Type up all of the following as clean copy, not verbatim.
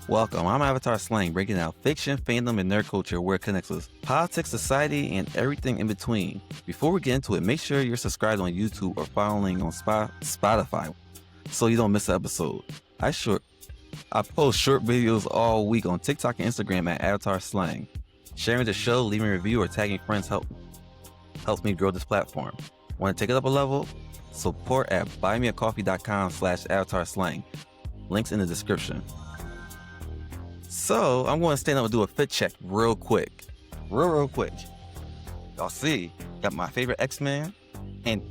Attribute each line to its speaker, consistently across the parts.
Speaker 1: Welcome, I'm Avatar Slang, breaking out fiction, fandom, and nerd culture where it connects us, politics, society, and everything in between. Before we get into it, make sure you're subscribed on YouTube or following on Spotify so you don't miss an episode. I post short videos all week on TikTok and Instagram at Avatar Slang. Sharing the show, leaving a review, or tagging friends helps me grow this platform. Want to take it up a level? Support at buymeacoffee.com/avatarslang. Links in the description. So I'm going to stand up and do a fit check real quick. Real quick. Y'all see, got my favorite X-Men. And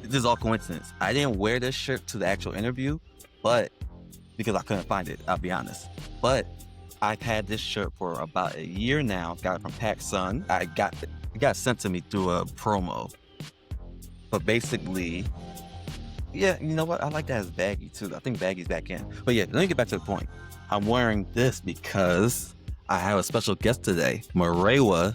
Speaker 1: this is all coincidence. I didn't wear this shirt to the actual interview, but because I couldn't find it, I'll be honest. But I've had this shirt for about a year now. Got it from PacSun. It got sent to me through a promo. But basically, yeah, you know what? I like that as baggy too. I think baggy's back in. But yeah, let me get back to the point. I'm wearing this because I have a special guest today, Murewa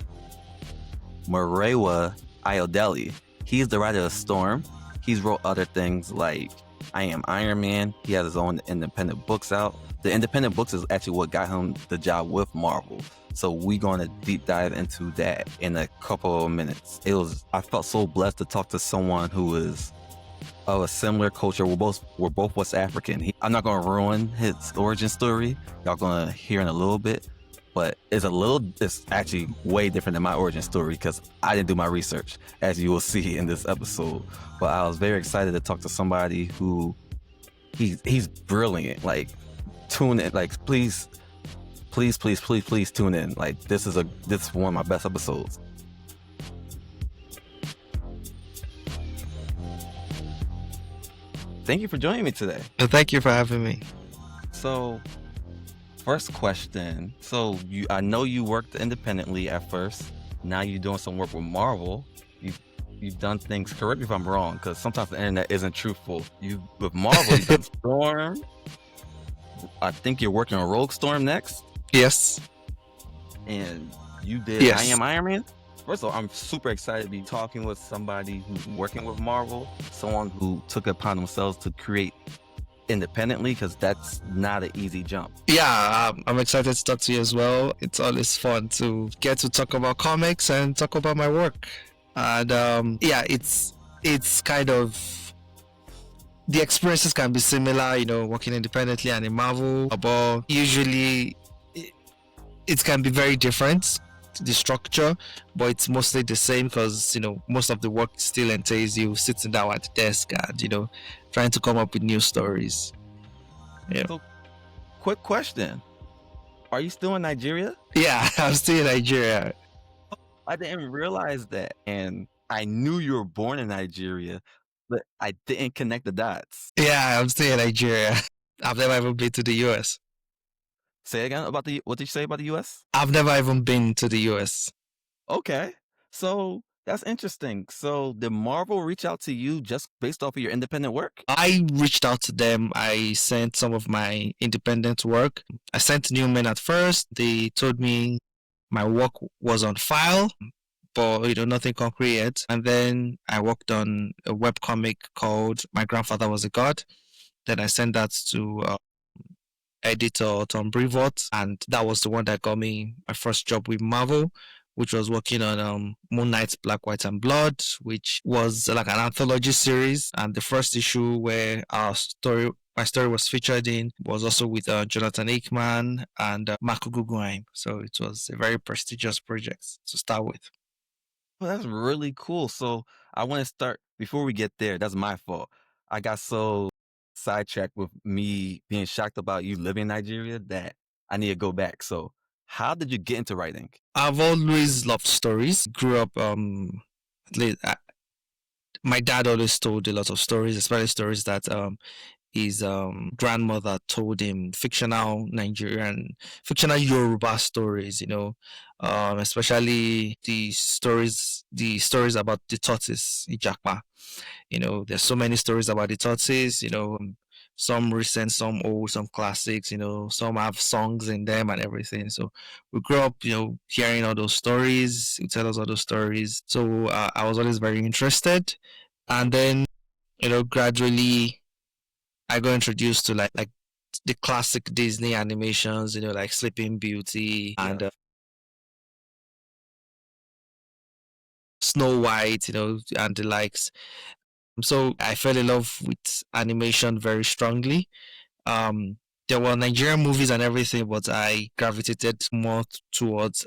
Speaker 1: Ayodele. He's the writer of Storm. He's wrote other things like I Am Iron Man. He has his own independent books out. The independent books is actually what got him the job with Marvel. So we're going to deep dive into that in a couple of minutes. I felt so blessed to talk to someone who is of a similar culture. We're both West African. I'm not going to ruin his origin story. Y'all going to hear in a little bit, but it's actually way different than my origin story because I didn't do my research, as you will see in this episode. But I was very excited to talk to somebody who he's brilliant. Like, tune in. Like, please tune in. Like, this is one of my best episodes. Thank you for joining me today.
Speaker 2: Thank you for having me.
Speaker 1: So, first question. So, I know you worked independently at first. Now you're doing some work with Marvel. You've done things. Correct me if I'm wrong, because sometimes the internet isn't truthful. With Marvel, you've done Storm. I think you're working on Rogue Storm next.
Speaker 2: Yes.
Speaker 1: And you did I Am Iron Man. First of all, I'm super excited to be talking with somebody who's working with Marvel, someone who took it upon themselves to create independently, because that's not an easy jump.
Speaker 2: Yeah, I'm excited to talk to you as well. It's always fun to get to talk about comics and talk about my work. And it's kind of, the experiences can be similar, working independently and in Marvel, but usually it can be very different, the structure, but it's mostly the same because most of the work still entails you sitting down at the desk and trying to come up with new stories.
Speaker 1: So, quick question, are you still in Nigeria?
Speaker 2: Yeah, I'm still in Nigeria.
Speaker 1: I didn't realize that, and I knew you were born in Nigeria, but I didn't connect the dots.
Speaker 2: Yeah, I'm still in Nigeria. I've never even been to the US.
Speaker 1: Say again what did you say about the US?
Speaker 2: I've never even been to the US.
Speaker 1: Okay, so that's interesting. So did Marvel reach out to you just based off of your independent work?
Speaker 2: I reached out to them. I sent some of my independent work. I sent Newman at first. They told me my work was on file, but nothing concrete yet. And then I worked on a webcomic called My Grandfather Was a God. Then I sent that to editor Tom Brevoort, and that was the one that got me my first job with Marvel, which was working on Moon Knight Black, White, and Blood, which was like an anthology series. And the first issue where my story was featured in was also with Jonathan Hickman and Marco Guggenheim. So it was a very prestigious project to start with.
Speaker 1: Well, that's really cool. So I want to start, before we get there, that's my fault. I got so sidetracked with me being shocked about you living in Nigeria that I need to go back. So how did you get into writing?
Speaker 2: I've always loved stories. Grew up, my dad always told a lot of stories, especially stories that his grandmother told him, fictional Yoruba stories, especially the stories about the tortoise, Ijakpa. There's so many stories about the tortoise, some recent, some old, some classics, some have songs in them and everything. So we grew up, hearing all those stories. He tell us all those stories. So I was always very interested. And then, gradually I got introduced to like the classic Disney animations, like Sleeping Beauty and
Speaker 1: Yes.
Speaker 2: Snow White, and the likes. So I fell in love with animation very strongly. Um, there were Nigerian movies and everything, but I gravitated more towards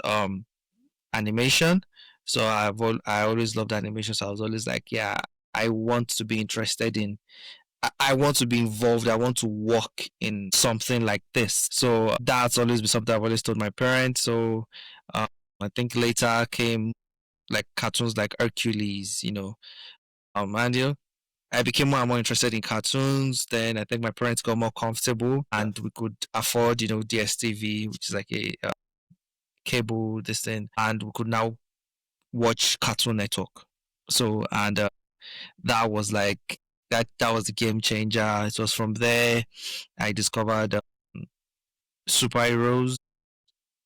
Speaker 2: animation. So I always loved animation. So I was always like, yeah, I want to be interested in. I want to be involved. I want to work in something like this. So that's always been something I've always told my parents. So uh, I think later came like cartoons like Hercules, and I became more and more interested in cartoons. Then I think my parents got more comfortable and
Speaker 1: Yes.
Speaker 2: we could afford, DSTV, which is like a cable, this thing, and we could now watch Cartoon Network. So, and that was like, that was a game changer. It was from there I discovered superheroes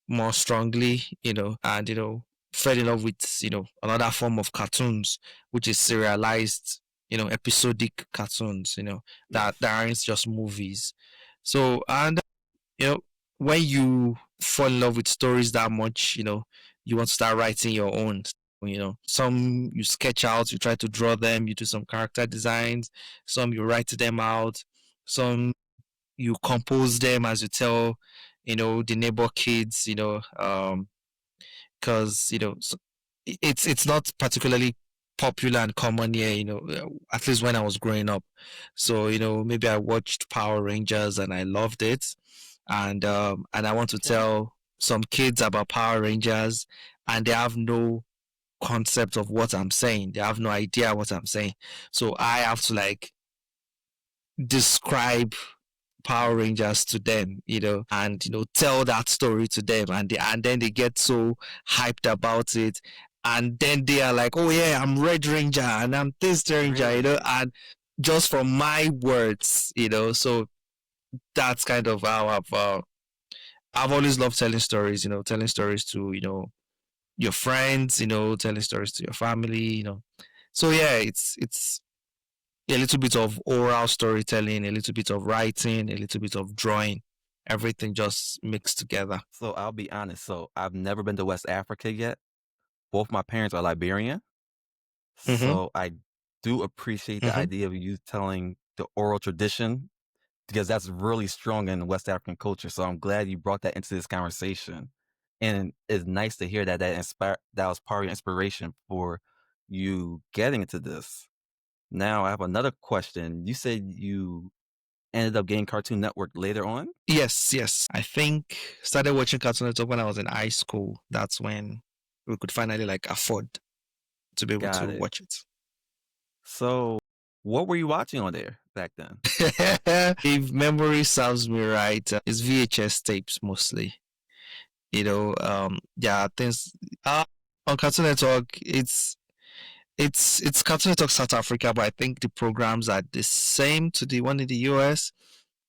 Speaker 2: more strongly, and, fell in love with, another form of cartoons, which is serialized, episodic cartoons,
Speaker 1: Yes.
Speaker 2: that aren't just movies. So, and, you know, when you fall in love with stories that much, you want to start writing your own. Some you sketch out, you try to draw them, you do some character designs, some you write them out, some you compose them as you tell, the neighbor kids, because it's not particularly popular and common here, at least when I was growing up. So maybe I watched Power Rangers and I loved it, and I want to
Speaker 1: Okay.
Speaker 2: tell some kids about Power Rangers, and they have no concept of what I'm saying. They have no idea what I'm saying. So I have to like describe Power Rangers to them, and tell that story to them, and then they get so hyped about it, and then they are like, "Oh yeah, I'm Red Ranger and I'm this Ranger,"
Speaker 1: Really?
Speaker 2: and just from my words, So that's kind of how I've always loved telling stories, telling stories to your friends, telling stories to your family, So yeah, it's a little bit of oral storytelling, a little bit of writing, a little bit of drawing, everything just mixed together.
Speaker 1: So I'll be honest. So I've never been to West Africa yet. Both my parents are Liberian.
Speaker 2: Mm-hmm.
Speaker 1: So I do appreciate the
Speaker 2: Mm-hmm.
Speaker 1: idea of you telling the oral tradition because that's really strong in West African culture. So I'm glad you brought that into this conversation. And it's nice to hear that was part of your inspiration for you getting into this. Now I have another question. You said you ended up getting Cartoon Network later on?
Speaker 2: Yes, yes. I think started watching Cartoon Network when I was in high school. That's when we could finally like afford to be able to
Speaker 1: Got it.
Speaker 2: watch it.
Speaker 1: So what were you watching on there back then?
Speaker 2: If memory serves me right, it's VHS tapes mostly. Yeah, things on Cartoon Network. It's Cartoon Network South Africa, but I think the programs are the same to the one in the US.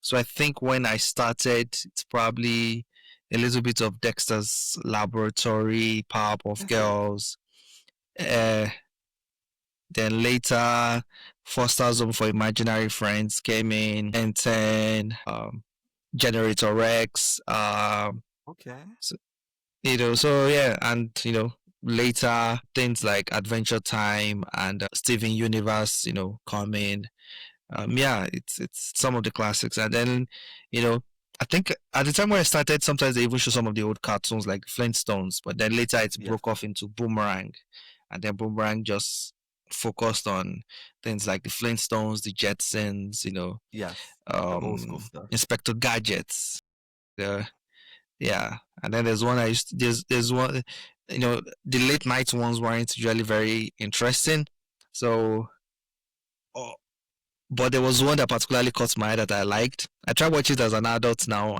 Speaker 2: So I think when I started, it's probably a little bit of Dexter's Laboratory, Powerpuff Girls. Uh, then later, Foster's Home for Imaginary Friends came in, and then Generator Rex.
Speaker 1: Okay.
Speaker 2: So yeah, and later things like Adventure Time and Steven Universe, come in. Yeah, it's some of the classics, and then you know, I think at the time when I started, sometimes they even show some of the old cartoons like Flintstones, but then later it
Speaker 1: Yes.
Speaker 2: broke off into Boomerang, and then Boomerang just focused on things like the Flintstones, the Jetsons,
Speaker 1: Yes. The old school stuff.
Speaker 2: Inspector Gadgets, the yeah, and then there's one I used to, there's one, the late night ones weren't usually very interesting, so. Oh, but there was one that particularly caught my eye that I liked. I tried watching it as an adult now.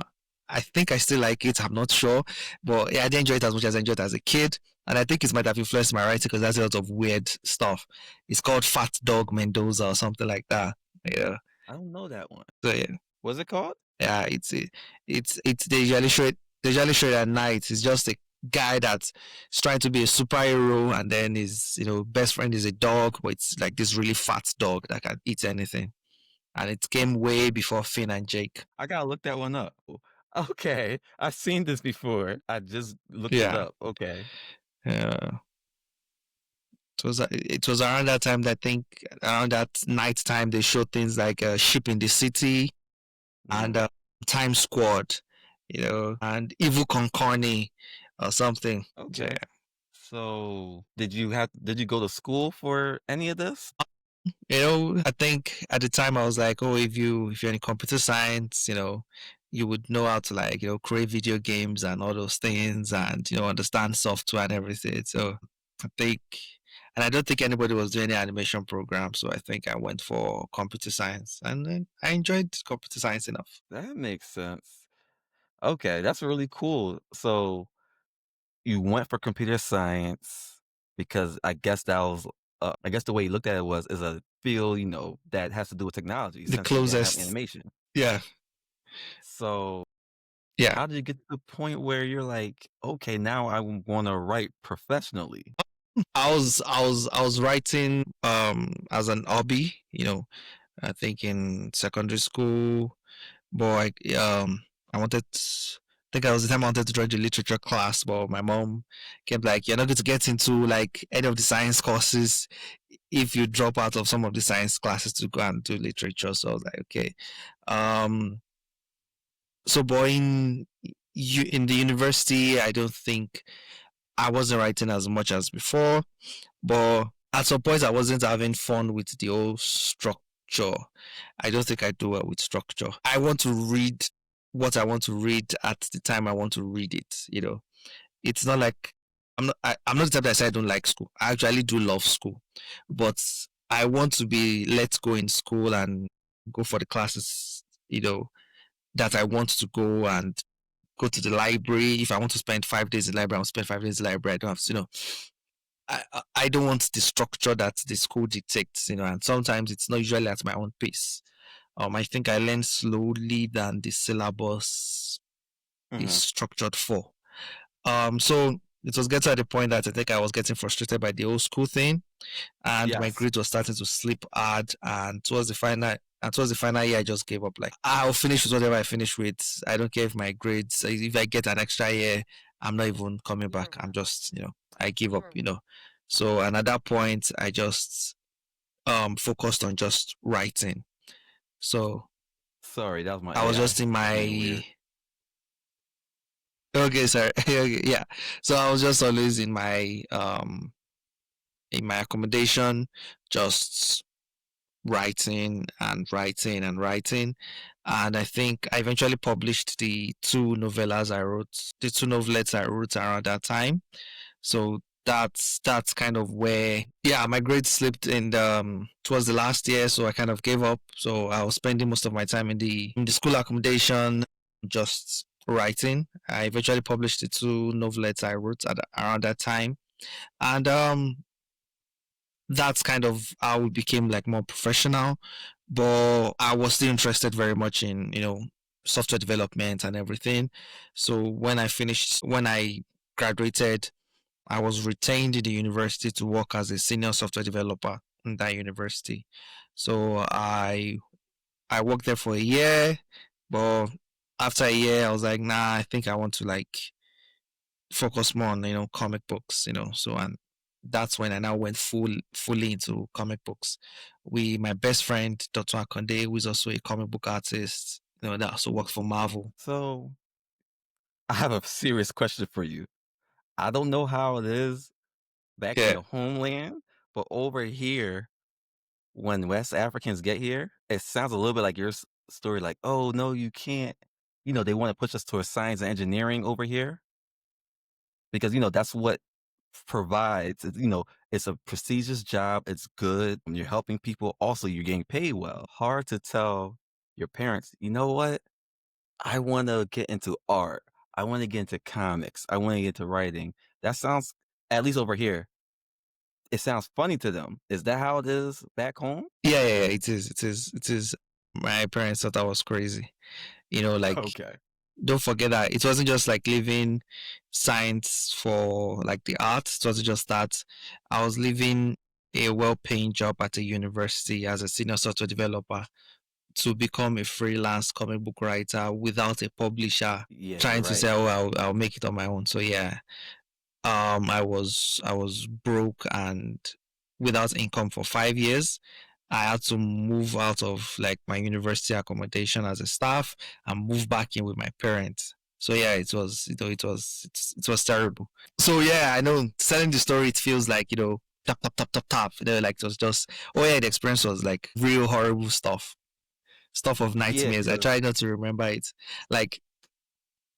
Speaker 2: I think I still like it. I'm not sure, but yeah, I didn't enjoy it as much as I enjoyed it as a kid. And I think it might have influenced my writing because there's a lot of weird stuff. It's called Fat Dog Mendoza or something like that. Yeah.
Speaker 1: I don't know that one.
Speaker 2: So yeah,
Speaker 1: What's it called?
Speaker 2: yeah. It's they usually show it. They usually show it at night. It's just a guy that's trying to be a superhero, and then his best friend is a dog, but it's like this really fat dog that can eat anything. and it came way before Finn and Jake.
Speaker 1: I gotta look that one up. Okay, I've seen this before. I just looked it
Speaker 2: Yeah.
Speaker 1: up. Okay.
Speaker 2: Uh, it was around that time that I think around that night time they showed things like Ship in the City and
Speaker 1: Hmm.
Speaker 2: Time Squad, and Evil Concorny or something. So,
Speaker 1: Okay. So, did you go to school for any of this?
Speaker 2: I think at the time I was like, oh, if you're in computer science, you would know how to like, create video games and all those things and, understand software and everything. So I think, and I don't think anybody was doing any animation program. So I think I went for computer science and I enjoyed computer science enough.
Speaker 1: That makes sense. Okay, that's really cool. So, you went for computer science because I guess that was I guess the way you looked at it was is a field, that has to do with technology
Speaker 2: The
Speaker 1: since you didn't have
Speaker 2: closest.
Speaker 1: animation.
Speaker 2: Yeah.
Speaker 1: So,
Speaker 2: Yeah.
Speaker 1: how did you get to the point where you're like, okay, now I want to write professionally?
Speaker 2: I was writing as an hobby, I think in secondary school, but I wanted I think I was the time I wanted to join the literature class, but my mom kept like, you're not going to get into like any of the science courses if you drop out of some of the science classes to go and do literature. So I was like, okay. Um so but in the university, I don't think I wasn't writing as much as before. But at some point, I wasn't having fun with the whole structure. I don't think I do well with structure. I want to read what I want to read at the time I want to read it. It's not like I'm not the type that say I don't like school. I actually do love school, but I want to be let go in school and go for the classes. That I want to go and go to the library. If I want to spend 5 days in the library, I'll spend 5 days in the library. I don't have to, I don't want the structure that the school dictates, and sometimes it's not usually at my own pace. I think I learn slowly than the syllabus is
Speaker 1: Hmm.
Speaker 2: structured for. So it was getting to the point that I think I was getting frustrated by the old school thing, and my
Speaker 1: Yes.
Speaker 2: grades were starting to slip hard. And towards the final year, I just gave up. Like, I'll finish with whatever I finish with. I don't care if my grades. If I get an extra year, I'm not even coming back. I'm just, I give up. So, and at that point, I just focused on just writing. So
Speaker 1: Sorry, that was my
Speaker 2: I was just
Speaker 1: AI
Speaker 2: in
Speaker 1: being
Speaker 2: my
Speaker 1: weird.
Speaker 2: okay, sorry, okay, yeah. So I was just always in my accommodation, just writing and writing and writing. And I think I eventually published the two novelettes I wrote around that time. So that's kind of where, yeah, my grades slipped towards the last year, so I kind of gave up. So I was spending most of my time in the school accommodation, just writing. I eventually published the two novelettes I wrote around that time, and that's kind of how we became like more professional. But I was still interested very much in software development and everything. So when I graduated, I was retained in the university to work as a senior software developer in that university. So I worked there for a year, but after a year, I was like, nah, I think I want to like focus more on comic books. So, and that's when I now went fully into comic books. My best friend Dr. Akonde, who is also a comic book artist, that also works for Marvel.
Speaker 1: So, I have a serious question for you. I don't know how it is back in
Speaker 2: Yeah.
Speaker 1: your homeland, but over here, when West Africans get here, it sounds a little bit like your story, like, oh, no, you can't. They want to push us towards science and engineering over here because, that's what provides, it's a prestigious job. It's good. You're helping people. Also, you're getting paid well. Hard to tell your parents, you know what? I want to get into art. I want to get into comics. I want to get into writing. That sounds, at least over here, it sounds funny to them. Is that how it is back home?
Speaker 2: Yeah, yeah, yeah, it is. My parents thought I was crazy. Like,
Speaker 1: Okay.
Speaker 2: don't forget that it wasn't just like leaving science for like the arts. It wasn't just that. I was leaving a well-paying job at a university as a senior software developer to become a freelance comic book writer without a publisher
Speaker 1: Yeah,
Speaker 2: trying to say,
Speaker 1: right.
Speaker 2: oh, I'll make it on my own. So yeah, I was broke and without income for 5 years. I had to move out of like my university accommodation as a staff and move back in with my parents. So yeah, it was terrible. So yeah, I know telling the story, it feels like, tap tap tap tap tap. Like it was just, oh yeah, the experience was like real horrible stuff of
Speaker 1: Yeah,
Speaker 2: nightmares. I
Speaker 1: because
Speaker 2: try not to remember it. Like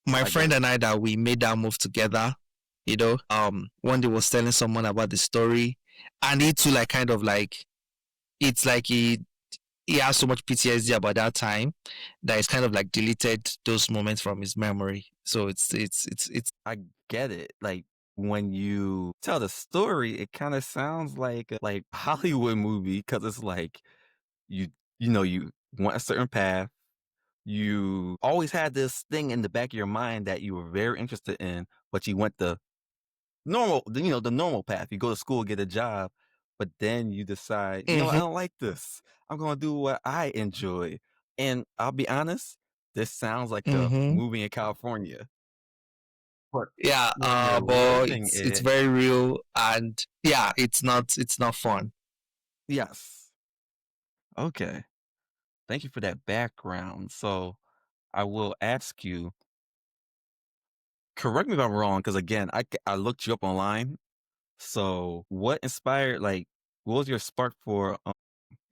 Speaker 2: my
Speaker 1: I get
Speaker 2: friend
Speaker 1: it.
Speaker 2: and I, that we made that move together, one day was telling someone about the story, and he too, like, kind of like, it's like he has so much PTSD about that time that it's kind of like deleted those moments from his memory. So it's
Speaker 1: I get it. Like when you tell the story, it kind of sounds like a Hollywood movie because it's like you you want a certain path. You always had this thing in the back of your mind that you were very interested in, but you went the normal path. You go to school, get a job, but then you decide, I
Speaker 2: mm-hmm,
Speaker 1: don't like this. I'm gonna do what I enjoy. And I'll be honest, this sounds like a
Speaker 2: mm-hmm.
Speaker 1: movie in California. But
Speaker 2: Yeah,
Speaker 1: when you're
Speaker 2: but
Speaker 1: living
Speaker 2: it's
Speaker 1: it,
Speaker 2: very real, and yeah, it's not fun.
Speaker 1: yes. Okay. Thank you for that background. So I will ask you, correct me if I'm wrong, because again, I looked you up online. So what inspired, what was your spark for,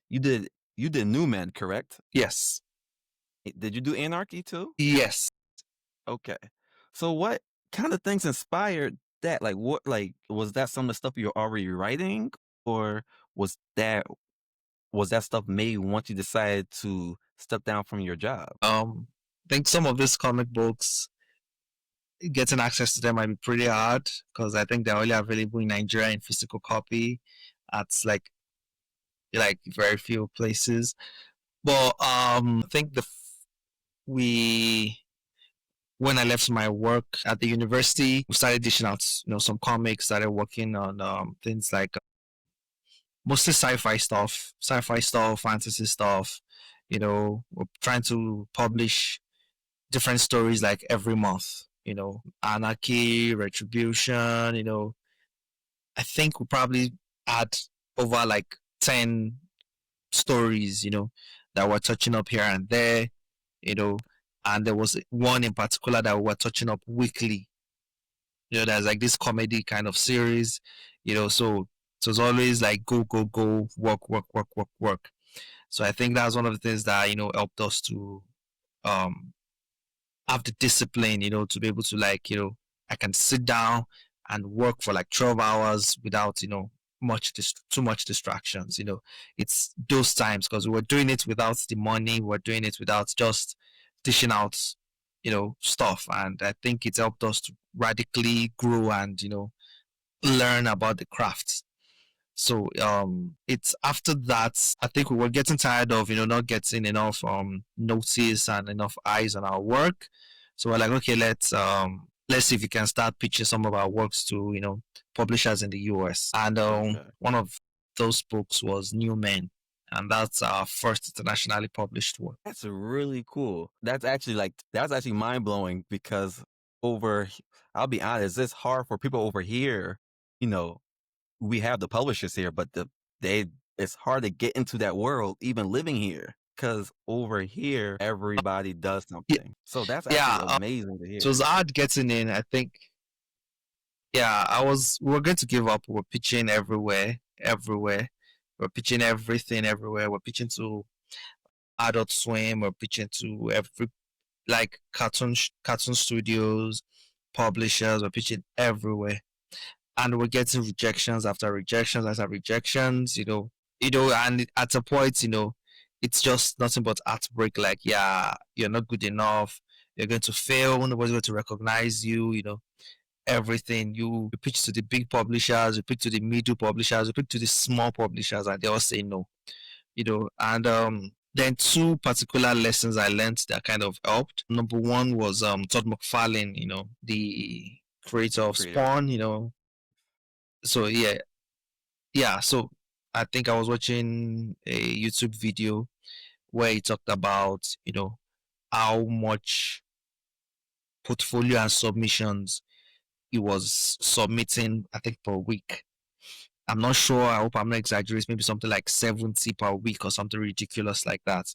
Speaker 1: you did, New Men, correct?
Speaker 2: Yes,
Speaker 1: Did you do Anarchy too?
Speaker 2: yes.
Speaker 1: Okay. So what kind of things inspired that? Was that some of the stuff you're already writing, or was that stuff made once you decided to step down from your job?
Speaker 2: I think some of these comic books, getting access to them might be pretty hard because I think they're only available in Nigeria in physical copy at like very few places. But I think we when I left my work at the university, we started dishing out some comics. Started working on things like mostly sci-fi stuff, fantasy stuff. We're trying to publish different stories like every month. Anarchy, retribution. I think we probably had over like 10 stories, that were touching up here and there, you know, and there was one in particular that we were touching up weekly. There's like this comedy kind of series, so it's always like go, go, go, work, work, work, work, work. So I think that's one of the things that, helped us to um have the discipline, to be able to, like, I can sit down and work for like 12 hours without, too much distractions. It's those times because we were doing it without the money, we were doing it without just dishing out, stuff. And I think it helped us to radically grow and, learn about the craft. So it's after that I think we were getting tired of not getting enough notice and enough eyes on our work. So we're like, okay, let's see if we can start pitching some of our works to publishers in the US. And
Speaker 1: Okay.
Speaker 2: one of those books was New Men, and that's our first internationally published work.
Speaker 1: That's really cool. That's actually mind blowing because I'll be honest, it's hard for people over here. You know, we have the publishers here, but it's hard to get into that world even living here because over here everybody does
Speaker 2: Yeah,
Speaker 1: something. So that's actually
Speaker 2: yeah,
Speaker 1: amazing to
Speaker 2: it was
Speaker 1: hear.
Speaker 2: hard getting in. I think, yeah, we were going to give up. We're pitching everywhere, everywhere. We're pitching everything everywhere. We're pitching to Adult Swim. We're pitching to every, like, cartoon studios, publishers. We're pitching everywhere, and we're getting rejections after rejections after rejections. And at a point, it's just nothing but heartbreak. Like, yeah, you're not good enough. You're going to fail. Nobody's going to recognize you. Everything. You pitch to the big publishers, you pitch to the middle publishers, you pitch to the small publishers, and they all say no. And then two particular lessons I learned that kind of helped. Number one was Todd McFarlane, the creator
Speaker 1: The
Speaker 2: of
Speaker 1: creator.
Speaker 2: Spawn. So yeah. So I think I was watching a YouTube video where he talked about, how much portfolio and submissions he was submitting, I think, per week. I'm not sure. I hope I'm not exaggerating. Maybe something like 70 per week or something ridiculous like that.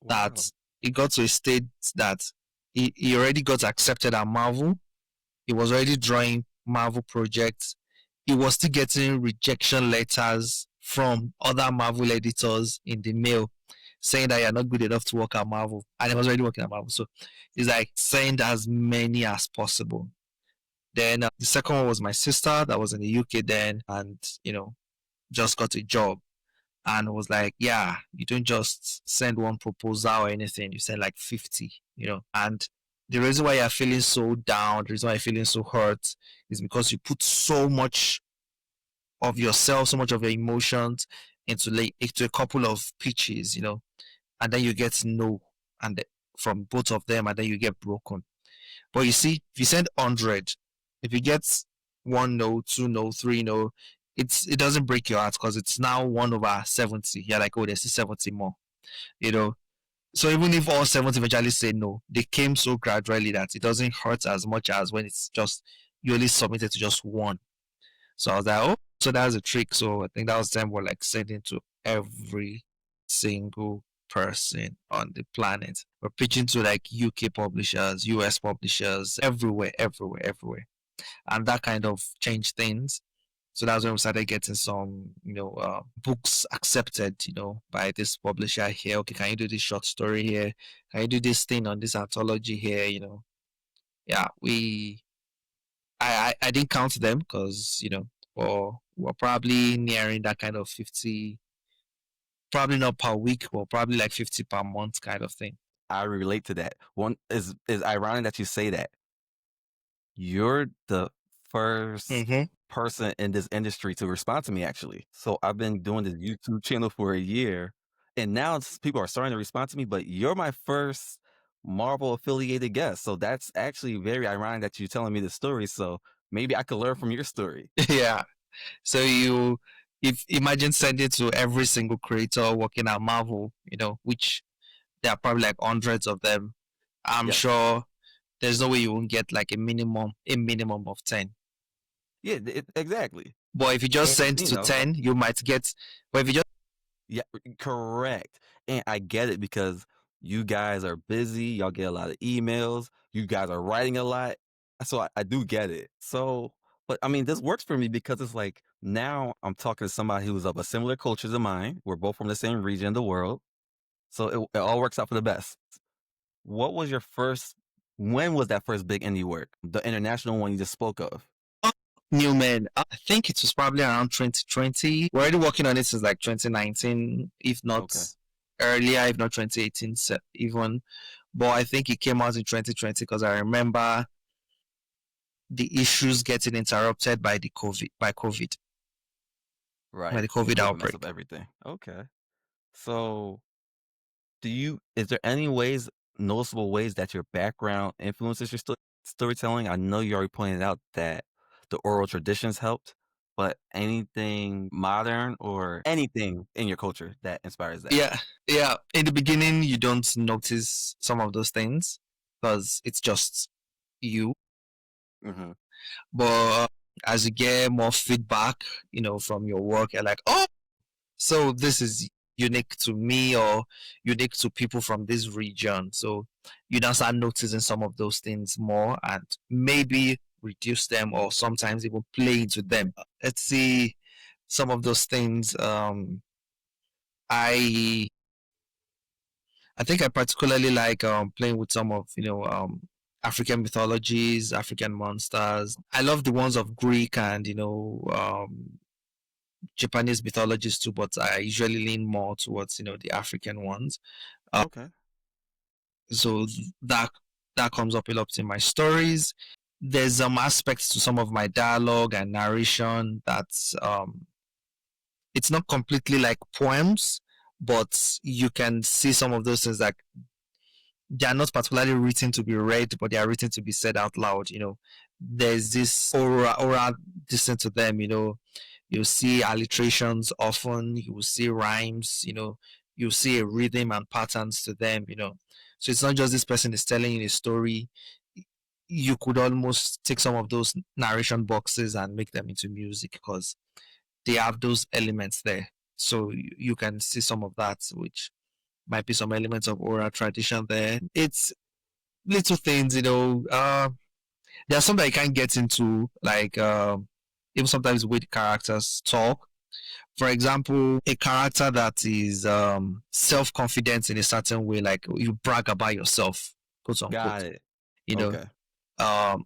Speaker 2: That
Speaker 1: Wow.
Speaker 2: it got to a state that he already got accepted at Marvel. He was already drawing Marvel projects. He was still getting rejection letters from other Marvel editors in the mail saying that you're not good enough to work at Marvel. And he was already working at Marvel. So he's like, send as many as possible. Then the second one was my sister that was in the UK then and, just got a job and was like, yeah, you don't just send one proposal or anything, you send like 50, And the reason why you're feeling so down, the reason why you're feeling so hurt is because you put so much of yourself, so much of your emotions into a couple of pitches, and then you get no and from both of them and then you get broken. But you see, if you send 100, if you get one no, two no, three no, it doesn't break your heart because it's now 1/70. You're like, oh, there's 70 more, you know. So even if all 70 eventually say no, they came so gradually that it doesn't hurt as much as when it's just you only submitted to just one. So I was like, oh, so that's a trick. So I think that was time we're like sending to every single person on the planet. We're pitching to like UK publishers, US publishers, everywhere, everywhere, everywhere. And that kind of changed things. So that's when we started getting some, books accepted, by this publisher here. Okay, can you do this short story here? Can you do this thing on this anthology here? Yeah, I didn't count them because or we're probably nearing that kind of 50, probably not per week, or probably like 50 per month kind of thing.
Speaker 1: I relate to that. One is ironic that you say that. You're the first
Speaker 2: Mm-hmm.
Speaker 1: person in this industry to respond to me, actually. So I've been doing this YouTube channel for a year, and now people are starting to respond to me, but you're my first Marvel affiliated guest. So that's actually very ironic that you're telling me the story. So maybe I could learn from your story.
Speaker 2: Yeah. So if imagine sending to every single creator working at Marvel, which there are probably like hundreds of them. I'm
Speaker 1: Yes.
Speaker 2: sure there's no way you won't get like a minimum of 10.
Speaker 1: Yeah, exactly.
Speaker 2: But if you just
Speaker 1: And,
Speaker 2: send to 10, you might get. But if you just
Speaker 1: yeah, correct. And I get it because you guys are busy. Y'all get a lot of emails. You guys are writing a lot. So I do get it. So, but I mean, this works for me because it's like now I'm talking to somebody who's of a similar culture to mine. We're both from the same region of the world. So it all works out for the best. What was your first, when was that first big indie work? The international one you just spoke of?
Speaker 2: Newman, I think it was probably around 2020. We're already working on it since like 2019, if not
Speaker 1: Okay.
Speaker 2: earlier, if not 2018 even. But I think it came out in 2020 because I remember the issues getting interrupted by COVID, by
Speaker 1: Right.
Speaker 2: the
Speaker 1: And
Speaker 2: COVID
Speaker 1: COVID messed
Speaker 2: outbreak.
Speaker 1: up everything. Okay. So is there any noticeable ways that your background influences your storytelling? I know you already pointed out that the oral traditions helped, but anything modern or anything in your culture that inspires that?
Speaker 2: Yeah, yeah. In the beginning, you don't notice some of those things because it's just you.
Speaker 1: Hmm.
Speaker 2: But as you get more feedback, from your work, you're like, oh, so this is unique to me or unique to people from this region. So you now start noticing some of those things more and maybe reduce them or sometimes even play into them. Let's see some of those things. I I think I particularly like playing with some of African mythologies, African monsters. I love the ones of Greek and Japanese mythologies too, but I usually lean more towards the African ones. Uh,
Speaker 1: Okay.
Speaker 2: so that that comes up a lot in my stories. There's some aspects to some of my dialogue and narration that's it's not completely like poems, but you can see some of those things that they are not particularly written to be read, but they are written to be said out loud. There's this aura distant to them. You'll see alliterations often. You will see rhymes. you see a rhythm and patterns to them, so it's not just this person is telling you a story. You could almost take some of those narration boxes and make them into music because they have those elements there. So you can see some of that, which might be some elements of oral tradition there. It's little things, there are some that you can't get into, like even sometimes the way the characters talk. For example, a character that is self-confident in a certain way, like you brag about yourself, quote
Speaker 1: Got
Speaker 2: unquote.
Speaker 1: it.
Speaker 2: You know,
Speaker 1: Okay.
Speaker 2: um,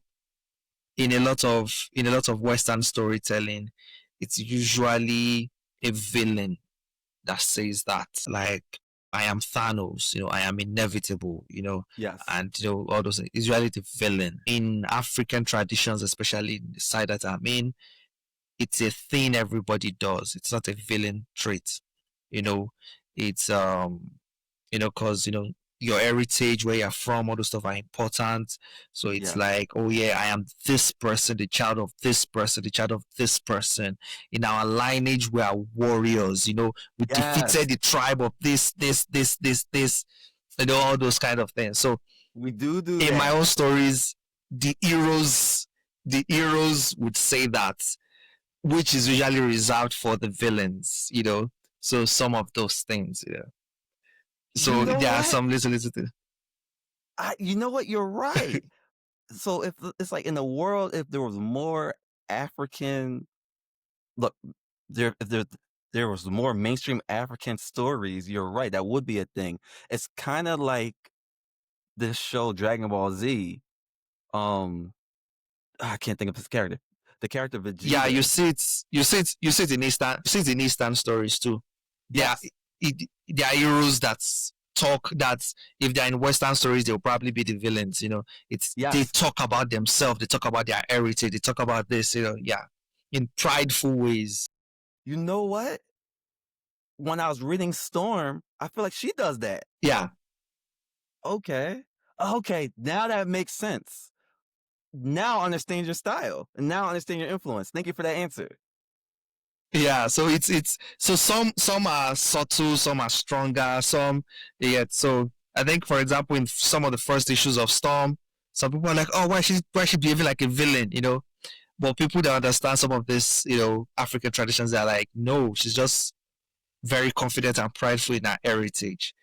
Speaker 2: in a lot of Western storytelling, it's usually a villain that says that, like, I am Thanos, I am inevitable,
Speaker 1: Yes.
Speaker 2: and all those things. It's usually the villain. In African traditions, especially the side that I'm in, it's a thing everybody does. It's not a villain trait. You know, it's because your heritage, where you're from, all those stuff are important. So it's
Speaker 1: Yes.
Speaker 2: like, oh yeah, I am this person, the child of this person, the child of this person. In our lineage, we are warriors. We
Speaker 1: Yes.
Speaker 2: defeated the tribe of this. All those kind of things. So
Speaker 1: We do
Speaker 2: in my
Speaker 1: that.
Speaker 2: own stories, the heroes would say that, which is usually reserved for the villains. So some of those things.
Speaker 1: You
Speaker 2: So
Speaker 1: know
Speaker 2: there are
Speaker 1: what?
Speaker 2: some little things.
Speaker 1: You know what? You're right. So if it's like in the world, if there was more African, look, if there was more mainstream African stories, you're right. That would be a thing. It's kind of like this show Dragon Ball Z. Um, I can't think of his character. The character
Speaker 2: Yeah, you
Speaker 1: Vegeta.
Speaker 2: see it. You see it in Eastern stories too. There are
Speaker 1: Yes.
Speaker 2: there are heroes that talk, that if they're in Western stories, they'll probably be the villains. They
Speaker 1: Yes.
Speaker 2: talk about themselves. They talk about their heritage. They talk about this. Yeah, in prideful ways.
Speaker 1: You know what? When I was reading Storm, I feel like she does that.
Speaker 2: Yeah,
Speaker 1: Okay. Okay. Now that makes sense. Now I understand your style. And now I understand your influence. Thank you for that answer.
Speaker 2: yeah. So it's so some are subtle, some are stronger, some, yeah. So I think, for example, in some of the first issues of Storm, some people are like, oh, why she behaving like a villain. But people that understand some of this, African traditions, they're like, no, she's just very confident and prideful in her heritage.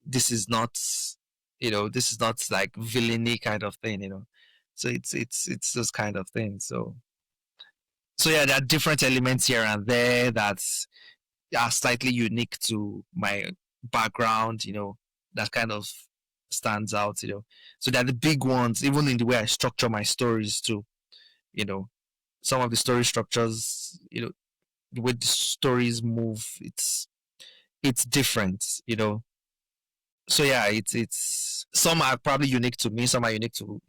Speaker 2: This is not like villainy kind of thing. So it's those kind of things. So yeah, there are different elements here and there that are slightly unique to my background. That kind of stands out. So they're the big ones, even in the way I structure my stories too. You know, some of the story structures, the way the stories move, it's different. So yeah, it's some are probably unique to me, some are unique to.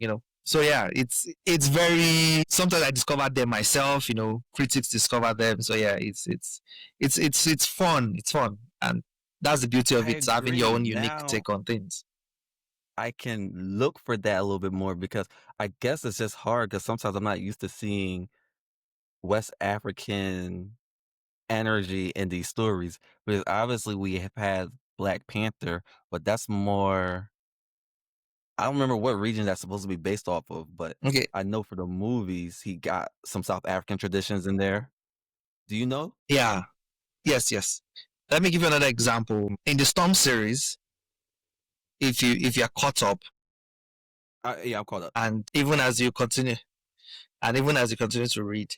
Speaker 2: So yeah, it's very, sometimes I discover them myself. Critics discover them. So yeah, it's fun. It's fun, and that's the beauty of
Speaker 1: I
Speaker 2: it, having your
Speaker 1: agree.
Speaker 2: own unique
Speaker 1: Now
Speaker 2: take on things.
Speaker 1: I can look for that a little bit more because I guess it's just hard because sometimes I'm not used to seeing West African energy in these stories. Because obviously we have had Black Panther, but that's more. I don't remember what region that's supposed to be based off of, but
Speaker 2: Okay.
Speaker 1: I know for the movies he got some South African traditions in there. Do you know?
Speaker 2: Yeah. Yes. Let me give you another example. In the Storm series, if you're caught up,
Speaker 1: Yeah, I'm caught up.
Speaker 2: and even as you continue to read,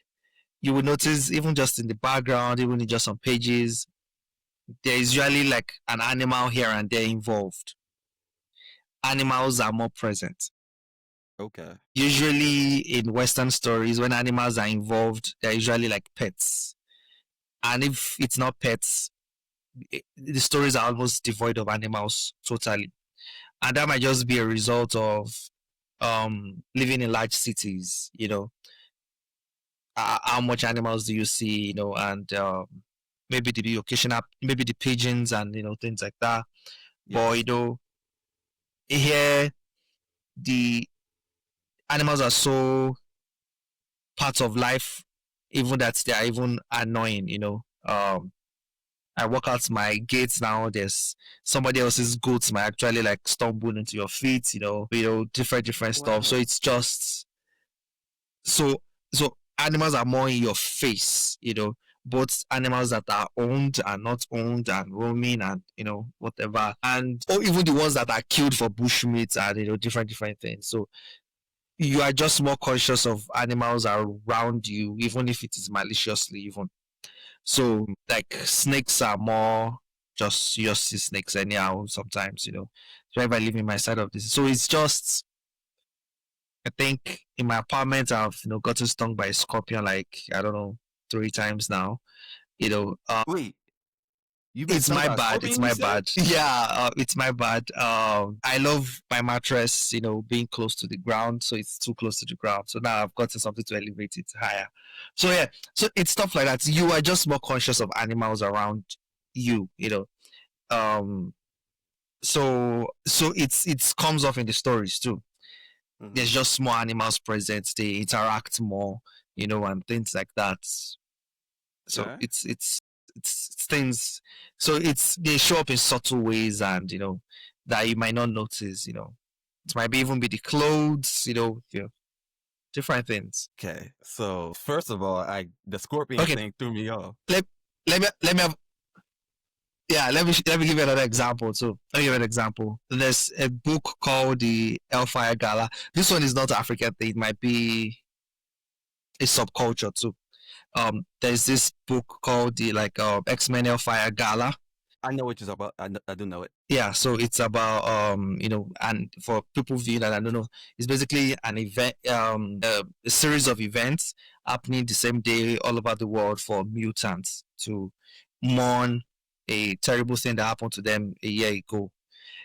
Speaker 2: you will notice, even just in the background, even in just some pages, there is usually like an animal here and there involved. Animals are more present.
Speaker 1: Okay.
Speaker 2: Usually in Western stories, when animals are involved, they're usually like pets. And if it's not pets, the stories are almost devoid of animals totally. And that might just be a result of living in large cities. How much animals do you see, and maybe the occasional, maybe the pigeons and things like that. But
Speaker 1: Yes.
Speaker 2: here the animals are so part of life, even that they are even annoying. I walk out my gates now. There's somebody else's goats might actually like stumble into your feet. Different stuff. So
Speaker 1: Wow.
Speaker 2: it's just so so animals are more in your face. Both animals that are owned and not owned and roaming and whatever, and or even the ones that are killed for bushmeat and different things. So you are just more conscious of animals around you, even if it is maliciously even. So like snakes are more just you just see snakes anyhow sometimes. So if I live in my side of this. So it's just I think in my apartment I've gotten stung by a scorpion like I don't know 3 times now. You know, uh,
Speaker 1: Wait, you've been
Speaker 2: it's
Speaker 1: stung
Speaker 2: my
Speaker 1: by a
Speaker 2: bad. It's
Speaker 1: scorpion, you
Speaker 2: my
Speaker 1: said?
Speaker 2: bad. Yeah, it's my bad. I love my mattress, being close to the ground, so it's too close to the ground. So now I've gotten something to elevate it higher. So yeah, so it's stuff like that. You are just more conscious of animals around you. Um, so it comes off in the stories too.
Speaker 1: Hmm.
Speaker 2: There's just more animals present. They interact more, and things like that. So
Speaker 1: Okay.
Speaker 2: it's things. So it's they show up in subtle ways, and that you might not notice. It might be even be the clothes. Different things.
Speaker 1: Okay. So first of all, the scorpion
Speaker 2: Okay,
Speaker 1: thing threw me off.
Speaker 2: let let me have yeah. Let me give you another example too. Let me give you an example. There's a book called the Hellfire Gala. This one is not African thing. It might be a subculture too. There's this book called the X-Men Hellfire Gala.
Speaker 1: I know what you're talking about. I do know it.
Speaker 2: Yeah, so it's about and for people viewing that I don't know, it's basically an event, a series of events happening the same day all over the world for mutants to mourn a terrible thing that happened to them a year ago.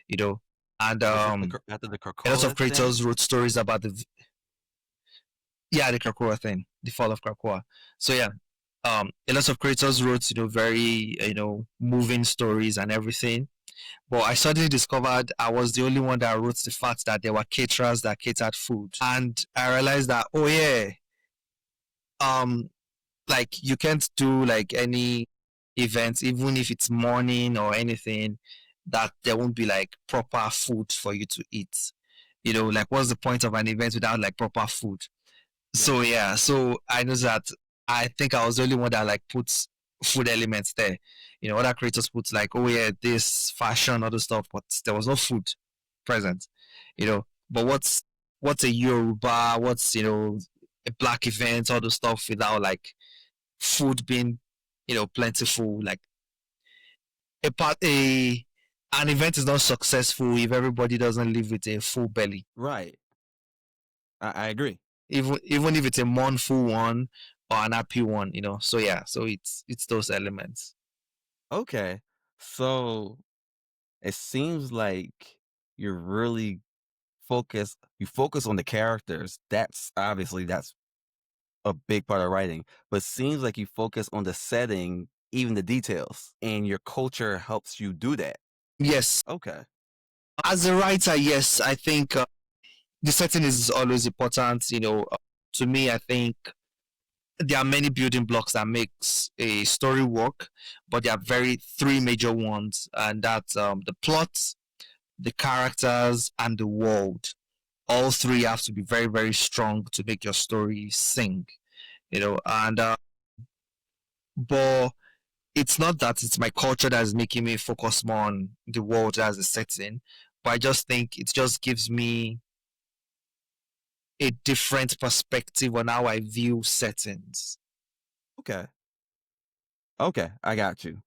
Speaker 2: You know, and
Speaker 1: Is this after the
Speaker 2: a lot of
Speaker 1: Krakoa thing?
Speaker 2: creators wrote stories about the Krakoa thing, the fall of Krakoa. So yeah, a lot of creators wrote very moving stories and everything. But I suddenly discovered I was the only one that wrote the fact that there were caterers that catered food. And I realized that, oh yeah, um, like you can't do like any events, even if it's morning or anything, that there won't be like proper food for you to eat. Like what's the point of an event without like proper food? So
Speaker 1: Yes.
Speaker 2: yeah, so I know that I think I was the only one that like puts food elements there. Other creators put like, oh yeah, this fashion, other stuff, but there was no food present. But what's a Yoruba, what's a black event, all the stuff without like food being, plentiful. Like a an event is not successful if everybody doesn't live with a full belly.
Speaker 1: Right. I agree.
Speaker 2: Even if it's a mournful one or an happy one. So yeah, so it's those elements.
Speaker 1: Okay. So it seems like you're really you focus on the characters. That's a big part of writing. But it seems like you focus on the setting, even the details, and your culture helps you do that.
Speaker 2: Yes,
Speaker 1: Okay.
Speaker 2: as a writer, yes, I think the setting is always important. To me, I think there are many building blocks that makes a story work, but there are very three major ones, and that's the plot, the characters, and the world. All three have to be very very strong to make your story sing. And but it's not that it's my culture that is making me focus more on the world as a setting, but I just think it just gives me a different perspective on how I view settings.
Speaker 1: Okay. Okay. I got you.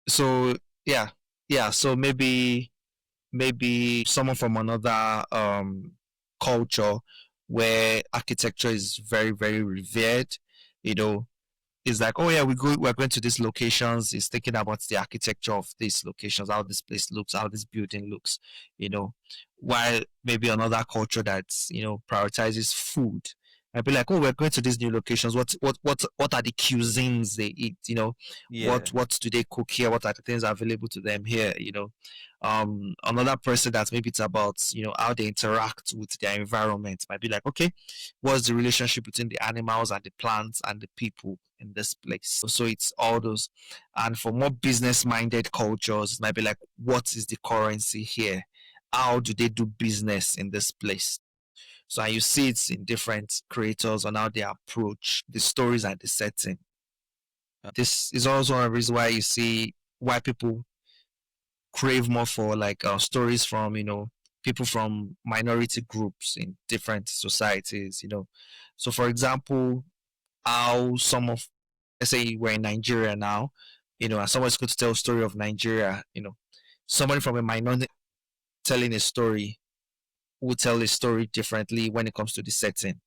Speaker 2: So yeah, yeah. So maybe someone from another culture where architecture is very very revered, you know, is like, oh yeah, we're going to these locations. It's thinking about the architecture of these locations, how this place looks, how this building looks, you know. While maybe another culture that prioritizes food, I'd be like, oh, we're going to these new locations. What are the cuisines they eat? You know,
Speaker 1: Yeah.
Speaker 2: what do they cook here? What are the things available to them here? You know, another person that maybe it's about, you know, how they interact with their environment might be like, okay, what's the relationship between the animals and the plants and the people in this place? So it's all those. And for more business minded cultures, it might be like, what is the currency here? How do they do business in this place? So you see it in different creators on how they approach the stories and the setting. This is also one reason why you see why people crave more for like stories from, you know, people from minority groups in different societies, you know. So for example, how some of, let's say we're in Nigeria now, you know, and someone's going to tell a story of Nigeria, you know, somebody from a minority telling a story will tell a story differently when it comes to the setting.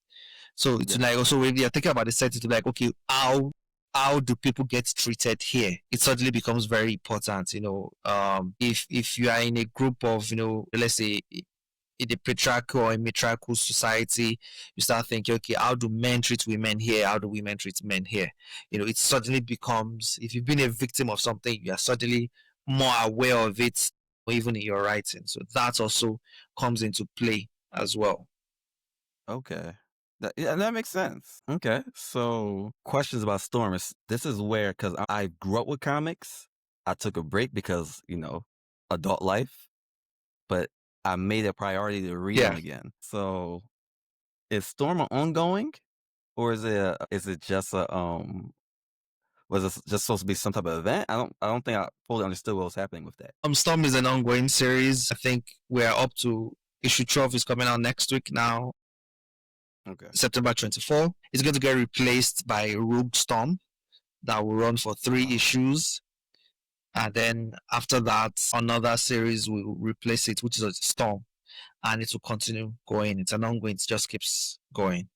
Speaker 2: So it's
Speaker 1: Yeah.
Speaker 2: like also when you're thinking about the setting, to like, okay, how do people get treated here? It suddenly becomes very important, you know. If you are in a group of, you know, let's say in a patriarchal or a matriarchal society, you start thinking, okay, how do men treat women here? How do women treat men here? You know, it suddenly becomes, if you've been a victim of something, you are suddenly more aware of it, or even in your writing. So that also comes into play as well.
Speaker 1: Okay. Yeah, that makes sense. Okay. So, questions about Storm is this is where, because I grew up with comics, I took a break because, adult life, but I made it a priority to read them
Speaker 2: Yeah.
Speaker 1: again. So, is Storm ongoing, or is it just was it just supposed to be some type of event? I don't think I fully understood what was happening with that.
Speaker 2: Storm is an ongoing series. I think we're up to issue 12 is coming out next week now,
Speaker 1: Okay.
Speaker 2: September 24. It's going to get replaced by Rogue Storm that will run for 3 issues. And then after that, another series will replace it, which is a Storm. And it will continue going. It's an ongoing, it just keeps going.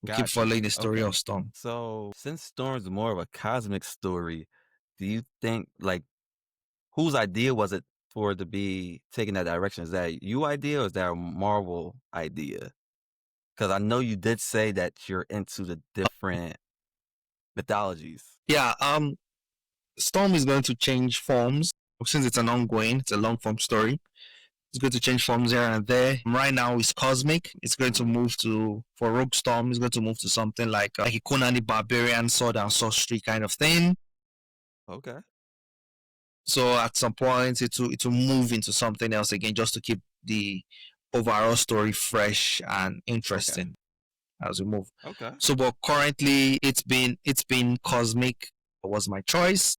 Speaker 2: We keep
Speaker 1: Got you.
Speaker 2: following the story
Speaker 1: Okay.
Speaker 2: of Storm.
Speaker 1: So, since Storm's more of a cosmic story, do you think, like, whose idea was it for it to be taking that direction? Is that you idea or is that a Marvel idea? Because I know you did say that you're into the different mythologies.
Speaker 2: Yeah, Storm is going to change forms since it's an ongoing, it's a long form story. It's going to change forms here and there. Right now, it's cosmic. It's going to
Speaker 1: Mhm.
Speaker 2: move to, for Rogue Storm, it's going to move to something like a Conan the Barbarian sword and sorcery kind of thing.
Speaker 1: Okay.
Speaker 2: So at some point, it will move into something else again, just to keep the overall story fresh and
Speaker 1: Okay.
Speaker 2: interesting as we move.
Speaker 1: Okay.
Speaker 2: So, but currently, it's been cosmic. Was my choice.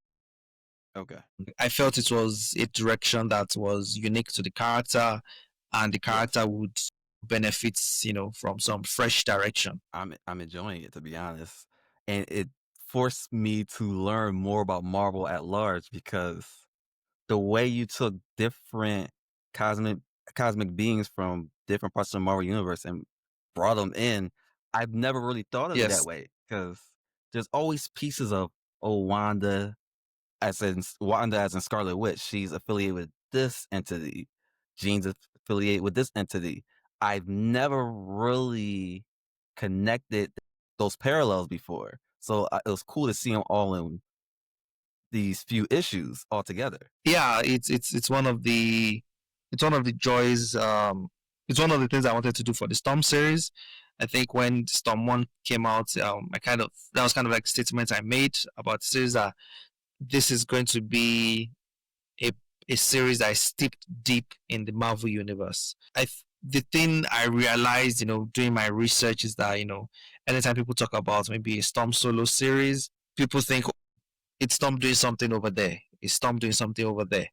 Speaker 1: Okay.
Speaker 2: I felt it was a direction that was unique to the character, and the
Speaker 1: Yes.
Speaker 2: character would benefit, you know, from some fresh direction.
Speaker 1: I'm enjoying it, to be honest. And it forced me to learn more about Marvel at large because the way you took different cosmic cosmic beings from different parts of the Marvel universe and brought them in, I've never really thought of it that
Speaker 2: Yes.
Speaker 1: way because there's always pieces of Wanda, Wanda as in Scarlet Witch. She's affiliated with this entity. Jean's affiliated with this entity. I've never really connected those parallels before, so it was cool to see them all in these few issues all together.
Speaker 2: Yeah, it's one of the joys. It's one of the things I wanted to do for the Storm series. I think when Storm One came out, that was kind of like a statement I made about the series, that this is going to be a a series that is steeped deep in the Marvel universe. The thing I realized, you know, doing my research is that, you know, anytime people talk about maybe a Storm solo series, people think, "Oh, it's Storm doing something over there. It's Storm doing something over there,"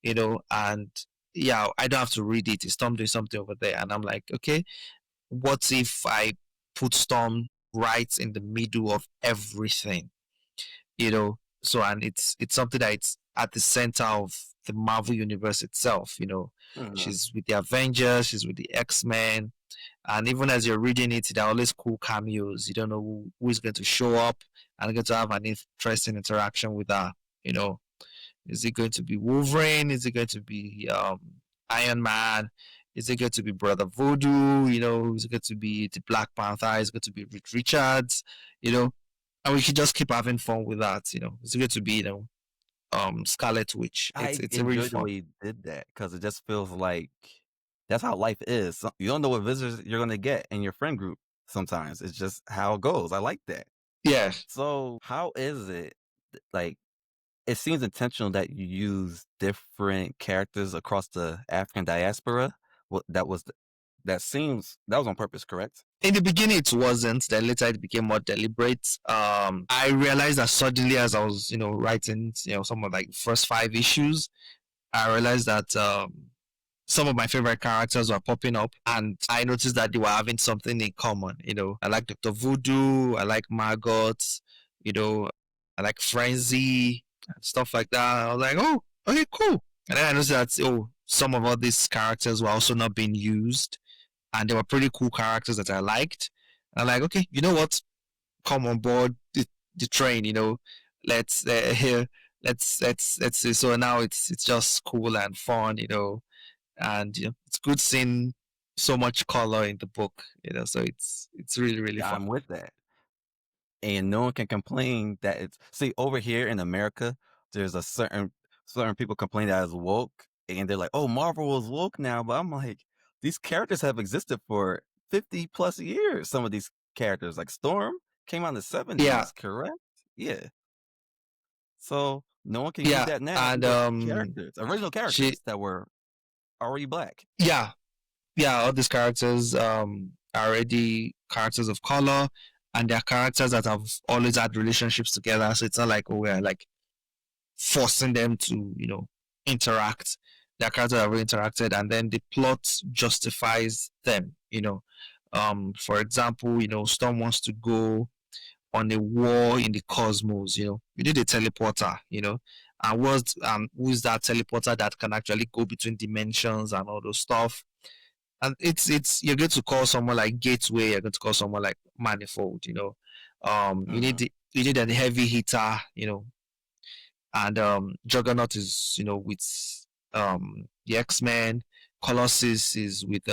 Speaker 2: you know, and yeah, I don't have to read it. It's Storm doing something over there. And I'm like, okay, what if I put Storm right in the middle of everything? You know, so, and it's something that it's at the center of the Marvel universe itself. You know,
Speaker 1: Mhm.
Speaker 2: she's with the Avengers, she's with the X-Men, and even as you're reading it, there are always cool cameos. You don't know who is going to show up and going to have an interesting interaction with her. You know, is it going to be Wolverine? Is it going to be Iron Man? Is it going to be Brother Voodoo? Is it going to be the Black Panther? Is it going to be Reed Richards? And we should just keep having fun with that. It's going to be Scarlet Witch.
Speaker 1: I
Speaker 2: It's a really
Speaker 1: enjoyed the
Speaker 2: fun.
Speaker 1: way you did that because it just feels like that's how life is. You don't know what visitors you're gonna get in your friend group. Sometimes it's just how it goes. I like that.
Speaker 2: Yeah.
Speaker 1: So how is it like? It seems intentional that you use different characters across the African diaspora. What that was on purpose, correct?
Speaker 2: In the beginning, it wasn't. Then later, it became more deliberate. I realized that suddenly, as I was, writing, some of like first 5 issues, I realized that some of my favorite characters were popping up, and I noticed that they were having something in common. I like Dr. Voodoo, I like Margot, you know, I like Frenzy, and stuff like that. I was like, oh, okay, cool. And then I noticed that some of all these characters were also not being used, and they were pretty cool characters that I liked. And I'm like, okay, you know what? Come on board the train. Let's here. Let's see. So now it's just cool and fun. And it's good seeing so much color in the book. So it's really really
Speaker 1: Yeah,
Speaker 2: fun.
Speaker 1: I'm with that. And no one can complain that it's see over here in America, there's a certain people complain that it's woke and they're like, oh, Marvel is woke now. But I'm like, these characters have existed for 50 plus years. Some of these characters, like Storm, came out in the
Speaker 2: Yeah,
Speaker 1: 70s, correct? Yeah. So no one can use
Speaker 2: yeah,
Speaker 1: that now.
Speaker 2: and
Speaker 1: These are original
Speaker 2: she,
Speaker 1: characters that were already black.
Speaker 2: yeah, yeah, all these characters are already characters of color, and they're characters that have always had relationships together. So it's not like we're like forcing them to interact. Their characters have interacted, and then the plot justifies them. For example, Storm wants to go on a war in the cosmos. You need a teleporter. And who's that teleporter that can actually go between dimensions and all those stuff? And it's you're going to call someone like Gateway. You're going to call someone like Manifold.
Speaker 1: Mhm.
Speaker 2: You need a heavy hitter. And Juggernaut is with the X-Men. Colossus is with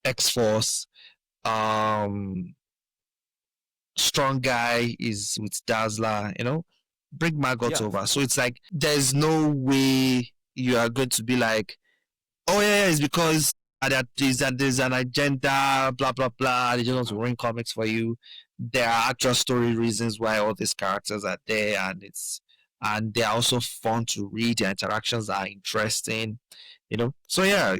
Speaker 2: X-Force. Um, Strong Guy is with Dazzler. Bring Margot
Speaker 1: Yes.
Speaker 2: over. So it's like there's no way you are going to be like, oh yeah, it's because there's an agenda, blah blah blah. They just want to
Speaker 1: Mhm.
Speaker 2: run comics for you. There are actual story reasons why all these characters are there, and they're also fun to read. Their interactions are interesting. So yeah,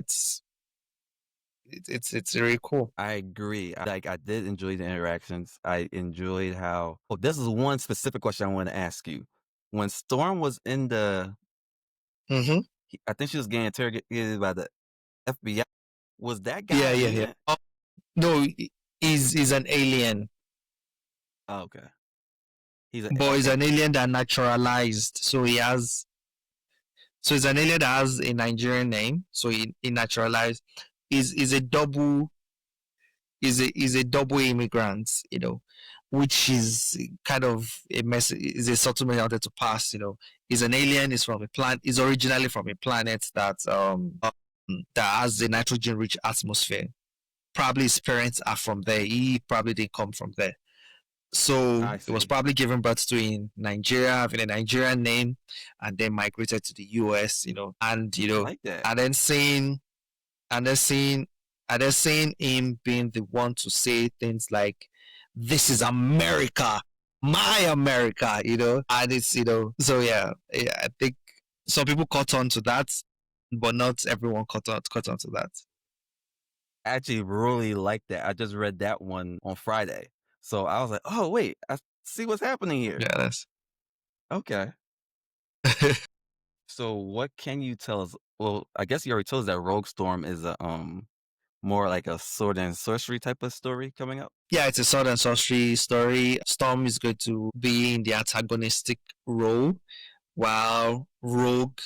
Speaker 2: it's really cool.
Speaker 1: I agree. I did enjoy the interactions. I enjoyed how. Oh, this is one specific question I want to ask you. When Storm was in
Speaker 2: Mm-hmm.
Speaker 1: I think she was getting interrogated by the FBI. Was that guy
Speaker 2: Yeah,
Speaker 1: a
Speaker 2: yeah, yeah.
Speaker 1: mutant?
Speaker 2: Oh, no, he's an alien,
Speaker 1: Oh, okay. He's a
Speaker 2: but he's
Speaker 1: okay.
Speaker 2: an alien that naturalized. So he's an alien that has a Nigerian name. So he naturalized. Is a double is a double immigrant. Which is kind of a message. Is a subtle message I wanted to pass. He's an alien. He's from a planet. He's originally from a planet that has a nitrogen rich atmosphere. Probably his parents are from there. He probably didn't come from there. So
Speaker 1: I
Speaker 2: it was
Speaker 1: see.
Speaker 2: probably given birth to in Nigeria, having a Nigerian name, and then migrated to the US, and
Speaker 1: I like that.
Speaker 2: and then seeing and then seeing and then seeing him being the one to say things like, "This is America, my America," and it's so yeah, I think some people caught on to that, but not everyone caught on to that.
Speaker 1: I actually really like that. I just read that one on Friday. So I was like, oh wait, I see what's happening here.
Speaker 2: Yeah, that's
Speaker 1: Okay. So what can you tell us? Well, I guess you already told us that Rogue Storm is a more like a sword and sorcery type of story coming up.
Speaker 2: yeah, it's a sword and sorcery story. Storm is going to be in the antagonistic role, while Rogue,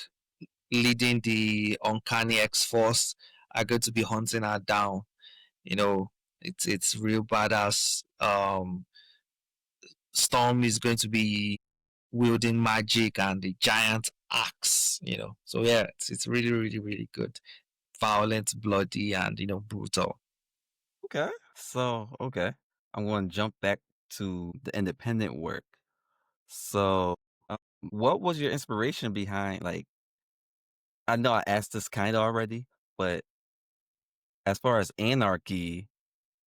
Speaker 2: leading the Uncanny X Force, are going to be hunting her down. You know, it's real badass. Storm is going to be wielding magic and the giant axe. So yeah, it's really really really good. violent, bloody, and brutal.
Speaker 1: Okay. So, okay. I'm going to jump back to the independent work. So, what was your inspiration behind, like, I know I asked this kind of already, but as far as anarchy,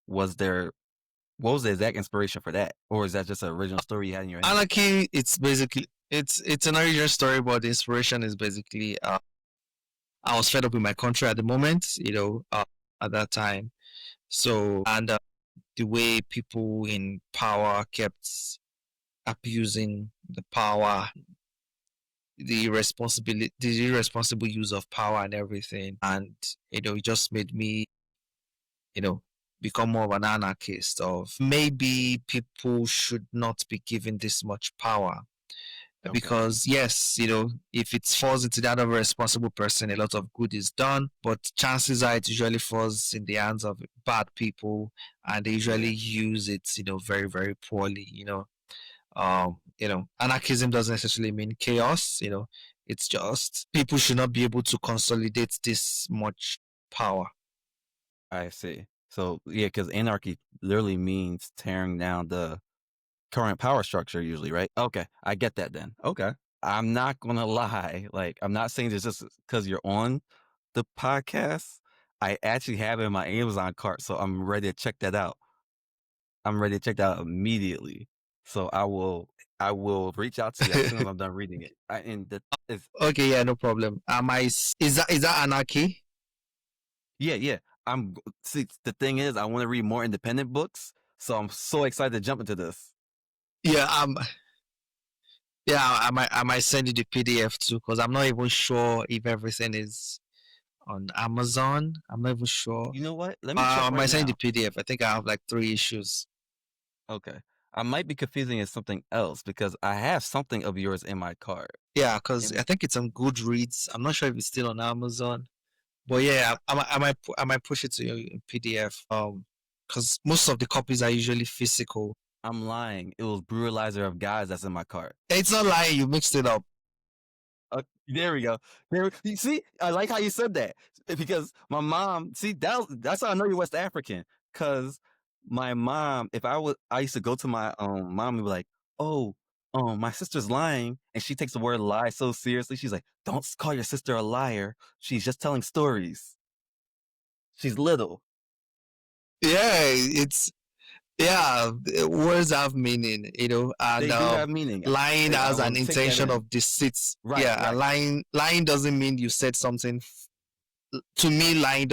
Speaker 1: was there, what was the exact inspiration for that? Or is that just an original story you had in your head?
Speaker 2: Anarchy, it's basically it's an original story, but the inspiration is basically I was fed up with my country at the moment, at that time. So and the way people in power kept abusing the power, the irresponsible use of power and everything, and it just made me you know become more of an anarchist of maybe people should not be given this much power,
Speaker 1: Okay.
Speaker 2: because yes, if it falls into the hand of a responsible person, a lot of good is done, but chances are it usually falls in the hands of bad people, and they usually
Speaker 1: Yeah,
Speaker 2: use it very, very poorly. Anarchism doesn't necessarily mean chaos. It's just people should not be able to consolidate this much power.
Speaker 1: I see. So, yeah, because anarchy literally means tearing down the current power structure usually, right? Okay, I get that then. Okay. I'm not gonna lie, like, I'm not saying this just because you're on the podcast. I actually have it in my Amazon cart, so I'm ready to check that out. I'm ready to check that out immediately. So I will reach out to you as soon as I'm done reading it. And the is
Speaker 2: Okay, yeah, no problem. Is that anarchy?
Speaker 1: yeah, yeah. See, the thing is, I want to read more independent books, so I'm so excited to jump into this.
Speaker 2: Yeah, yeah, I might send you the PDF too, because I'm not even sure if everything is on Amazon. I'm not even sure.
Speaker 1: You know what? Let me check
Speaker 2: I
Speaker 1: right
Speaker 2: might send you
Speaker 1: now.
Speaker 2: the PDF. I think I have like 3 issues.
Speaker 1: Okay. I might be confusing it with something else because I have something of yours in my cart.
Speaker 2: Yeah, because
Speaker 1: And
Speaker 2: I think it's on Goodreads. I'm not sure if it's still on Amazon, but yeah, I might push it to you in PDF. Because most of the copies are usually physical.
Speaker 1: I'm lying. It was Brutalizer of Guys that's in my cart.
Speaker 2: It's not lying. You mixed it up.
Speaker 1: There we go. You see, I like how you said that because my mom. See, that's how I know you're West African. Cause my mom, if I used to go to my mom and be like, "Oh, my sister's lying," and she takes the word lie so seriously. She's like, "Don't call your sister a liar. She's just telling stories. She's little."
Speaker 2: Yeah, yeah, words have meaning, and
Speaker 1: They do have meaning.
Speaker 2: lying
Speaker 1: I
Speaker 2: has
Speaker 1: will
Speaker 2: an
Speaker 1: take that
Speaker 2: intention
Speaker 1: in.
Speaker 2: of deceit.
Speaker 1: Right,
Speaker 2: Yeah, and
Speaker 1: right.
Speaker 2: lying doesn't mean you said something. To me, lying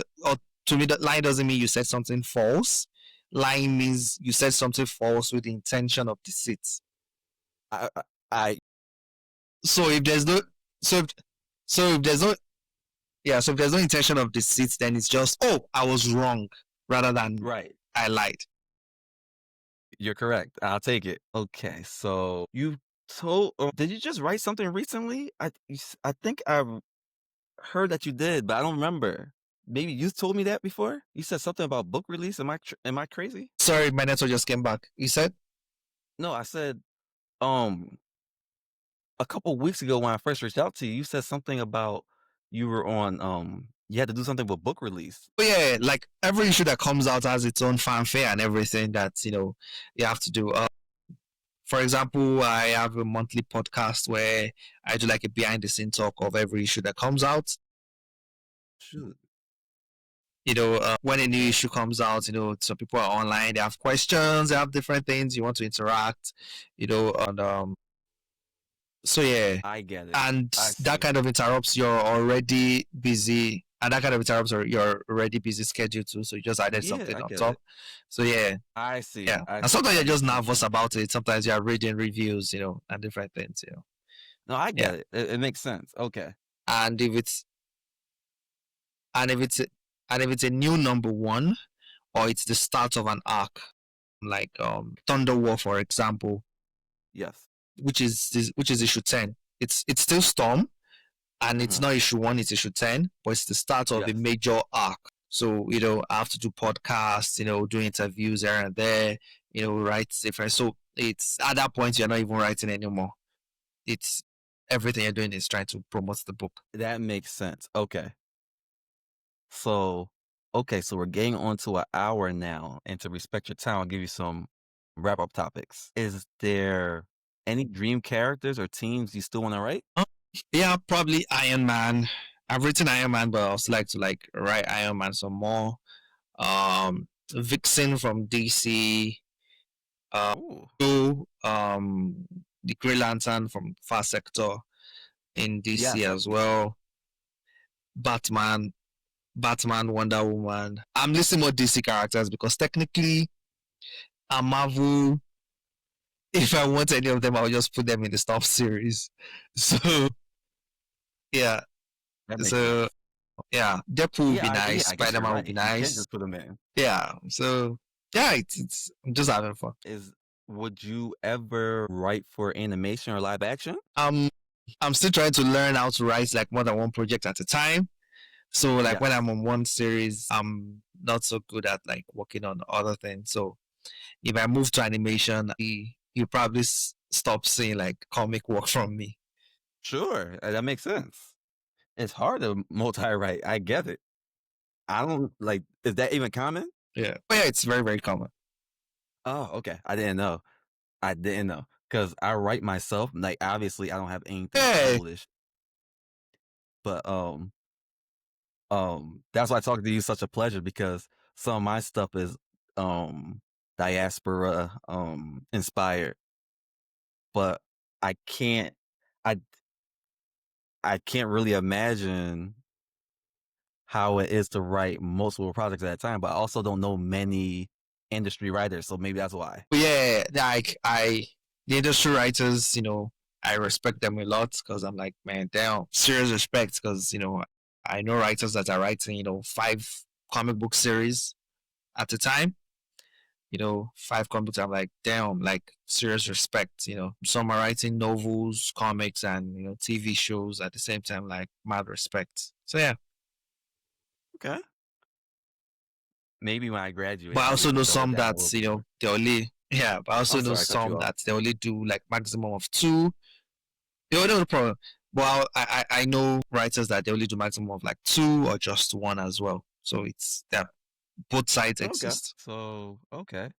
Speaker 2: doesn't mean you said something false. Lying means you said something false with the intention of deceit.
Speaker 1: I, I
Speaker 2: So if there's no, so if, so if there's no, yeah, so if there's no intention of deceit, then it's just, oh, I was wrong, rather than
Speaker 1: right.
Speaker 2: I lied.
Speaker 1: You're correct. I'll take it. Okay, so you told. Did you just write something recently? I think I heard that you did, but I don't remember. Maybe you told me that before. You said something about book release. Am I crazy?
Speaker 2: Sorry, my network just came back. You said?
Speaker 1: No, I said um a couple weeks ago when I first reached out to you. You said something about you were on you had to do something with book release.
Speaker 2: But yeah, like every issue that comes out has its own fanfare and everything that you have to do. For example, I have a monthly podcast where I do like a behind the scene talk of every issue that comes out.
Speaker 1: Shoot.
Speaker 2: When a new issue comes out, some people are online, they have questions, they have different things, you want to interact, and so yeah,
Speaker 1: I get it.
Speaker 2: and
Speaker 1: I
Speaker 2: that
Speaker 1: see.
Speaker 2: kind of interrupts your already busy, and that kind of interrupts your already busy schedule too. So you just added
Speaker 1: Yeah,
Speaker 2: something
Speaker 1: I
Speaker 2: on
Speaker 1: get
Speaker 2: top.
Speaker 1: it.
Speaker 2: So yeah,
Speaker 1: I see.
Speaker 2: yeah.
Speaker 1: I
Speaker 2: And
Speaker 1: see.
Speaker 2: sometimes
Speaker 1: I
Speaker 2: you're just
Speaker 1: understand what you
Speaker 2: nervous
Speaker 1: mean.
Speaker 2: about it. Sometimes you're reading reviews, and different things.
Speaker 1: No, I
Speaker 2: Yeah.
Speaker 1: get it. It makes sense. Okay.
Speaker 2: And if it's and if it's and if it's a new number one, or it's the start of an arc, like Thunder War, for example,
Speaker 1: Yes.
Speaker 2: which is issue 10. It's still Storm, and it's
Speaker 1: Uh-huh.
Speaker 2: not issue 1, it's issue 10, but it's the start of a
Speaker 1: Yes.
Speaker 2: major arc. So I have to do podcasts, do interviews here and there, write different. So it's at that point you're not even writing anymore. It's everything you're doing is trying to promote the book.
Speaker 1: That makes sense. Okay. So, okay, so we're getting on to an hour now, and to respect your time, I'll give you some wrap up topics. Is there any dream characters or teams you still want to write?
Speaker 2: Yeah, probably Iron Man. I've written Iron Man, but I also like to like write Iron Man some more. Vixen from DC.
Speaker 1: Ooh,
Speaker 2: The Grey Lantern from Far Sector in DC
Speaker 1: yes, I've
Speaker 2: as
Speaker 1: seen that.
Speaker 2: well. Batman, Wonder Woman. I'm listing more DC characters because technically, I'm Marvel. If I want any of them, I'll just put them in the Stuff series. So yeah,
Speaker 1: That makes
Speaker 2: so
Speaker 1: sense.
Speaker 2: yeah, Deadpool would be
Speaker 1: Yeah,
Speaker 2: nice.
Speaker 1: I guess
Speaker 2: Spider
Speaker 1: you're
Speaker 2: Man would be
Speaker 1: right. You can't
Speaker 2: nice.
Speaker 1: just put them in.
Speaker 2: Yeah, so yeah, it's I'm just having fun.
Speaker 1: Is Would you ever write for animation or live action?
Speaker 2: I'm still trying to learn how to write like more than one project at a time. So like when
Speaker 1: Yes.
Speaker 2: I'm on one series, I'm not so good at like working on other things. So if I move to animation, you probably stop seeing like comic work from me.
Speaker 1: Sure, that makes sense. It's hard to multi-write. I get it. I don't like. Is that even common?
Speaker 2: Yeah, but yeah, it's very very common.
Speaker 1: Oh, okay. I didn't know. I didn't know because I write myself. Like, obviously, I don't have anything
Speaker 2: Hey,
Speaker 1: published, but that's why talking to you is such a pleasure because some of my stuff is um diaspora inspired, but I can't. I I can't really imagine how it is to write multiple projects at a time, but I also don't know many industry writers, so maybe that's why.
Speaker 2: but yeah, like the industry writers, I respect them a lot because I'm like, man, damn, serious respect because I know writers that are writing, 5 comic book series at a time. 5 comics. I'm like, damn, like serious respect. Some are writing novels, comics, and TV shows at the same time, like mad respect. So yeah,
Speaker 1: Okay. Maybe when I
Speaker 2: but
Speaker 1: graduate,
Speaker 2: I
Speaker 1: I'll
Speaker 2: also
Speaker 1: get to
Speaker 2: know
Speaker 1: double
Speaker 2: some
Speaker 1: down a
Speaker 2: that
Speaker 1: little bit more.
Speaker 2: they only yeah, but I also
Speaker 1: I'm
Speaker 2: know
Speaker 1: sorry, I cut you
Speaker 2: some
Speaker 1: off.
Speaker 2: that they only do like maximum of two. No problem. Well, I know writers that they only do maximum of like two or just one as well. So it's that both sides
Speaker 1: Okay.
Speaker 2: exist.
Speaker 1: So, okay.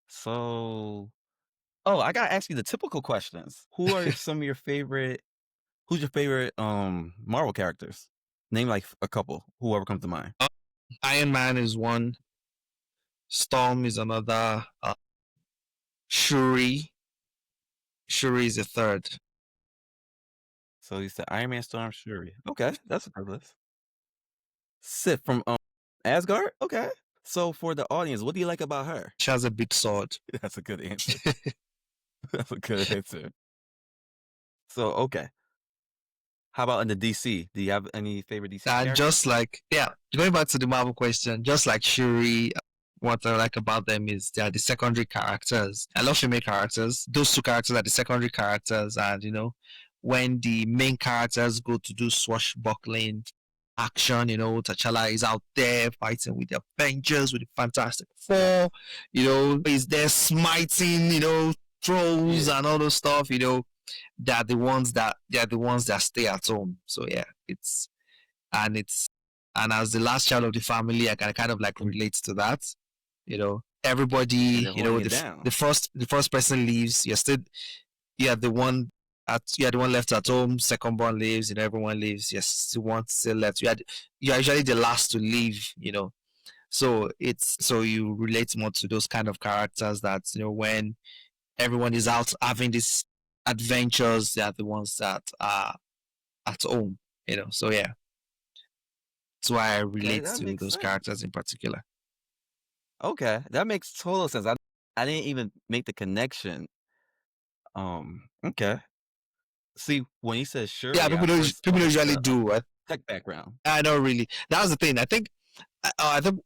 Speaker 1: So, oh, I gotta ask you the typical questions. Who's your favorite Marvel characters? Name like a couple, whoever comes to mind.
Speaker 2: Iron Man is one. Storm is another. Shuri. Shuri is a third.
Speaker 1: So you said Iron Man, Storm, Shuri. Okay, that's a good list. Sif from Asgard? Okay. So for the audience, what do you like about her?
Speaker 2: She has a big sword.
Speaker 1: That's a good answer. That's a good answer. So okay. How about in the DC? Do you have any favorite DC
Speaker 2: And
Speaker 1: characters?
Speaker 2: just like, yeah, going back to the Marvel question, just like Shuri, what I like about them is they are the secondary characters. I love female characters. Those two characters are the secondary characters. And, when the main characters go to do swashbuckling action, T'Challa is out there fighting with the Avengers, with the Fantastic Four,
Speaker 1: Yes.
Speaker 2: he's there smiting, trolls
Speaker 1: Yeah.
Speaker 2: and all those stuff, they're the ones that stay at home. So yeah, and it's and as the last child of the family, I can kind of like relate to that.
Speaker 1: And
Speaker 2: Everybody,
Speaker 1: they're holding it
Speaker 2: the
Speaker 1: down.
Speaker 2: the first person leaves, you're the one you're the one left at home. Second born leaves, everyone leaves. You're still one still left. You're usually the last to leave. So you relate more to those kind of characters that when everyone is out having these adventures, they are the ones that are at home. So yeah, that's why I
Speaker 1: Okay,
Speaker 2: relate
Speaker 1: that
Speaker 2: to
Speaker 1: makes
Speaker 2: those
Speaker 1: sense.
Speaker 2: characters in particular.
Speaker 1: Okay, that makes total sense. I didn't even make the connection. Okay. See, when you said
Speaker 2: Yeah,
Speaker 1: Shuri, I
Speaker 2: people don't
Speaker 1: first
Speaker 2: people
Speaker 1: thought
Speaker 2: don't
Speaker 1: of
Speaker 2: usually
Speaker 1: the
Speaker 2: do.
Speaker 1: tech background.
Speaker 2: I don't really. That was the thing. I think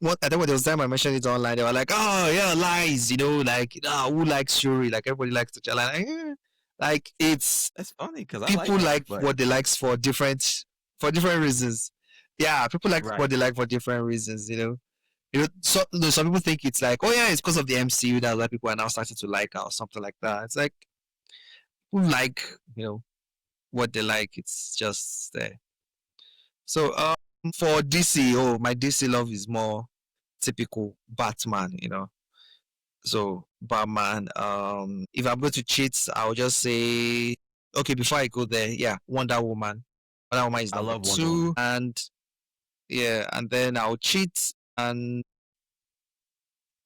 Speaker 2: when there was time I mentioned it online, they were like, "Oh yeah, lies," like, who likes Shuri? Like everybody likes T'Challa. Like it's
Speaker 1: It's funny because I like
Speaker 2: people
Speaker 1: her,
Speaker 2: like
Speaker 1: but
Speaker 2: what they likes for different reasons. Yeah, people like
Speaker 1: right.
Speaker 2: what they like for different reasons. Some people think it's like, oh yeah, it's because of the MCU that a lot of people are now starting to like her or something like that. It's like who like what they like. It's just there. So For DC, my DC love is more typical Batman, you know. So Batman. If I'm going to cheat, I'll just say okay. Before I go there, yeah, Wonder Woman. Wonder Woman is
Speaker 1: I
Speaker 2: number
Speaker 1: love Wonder
Speaker 2: two,
Speaker 1: Woman.
Speaker 2: and yeah, and then I'll cheat and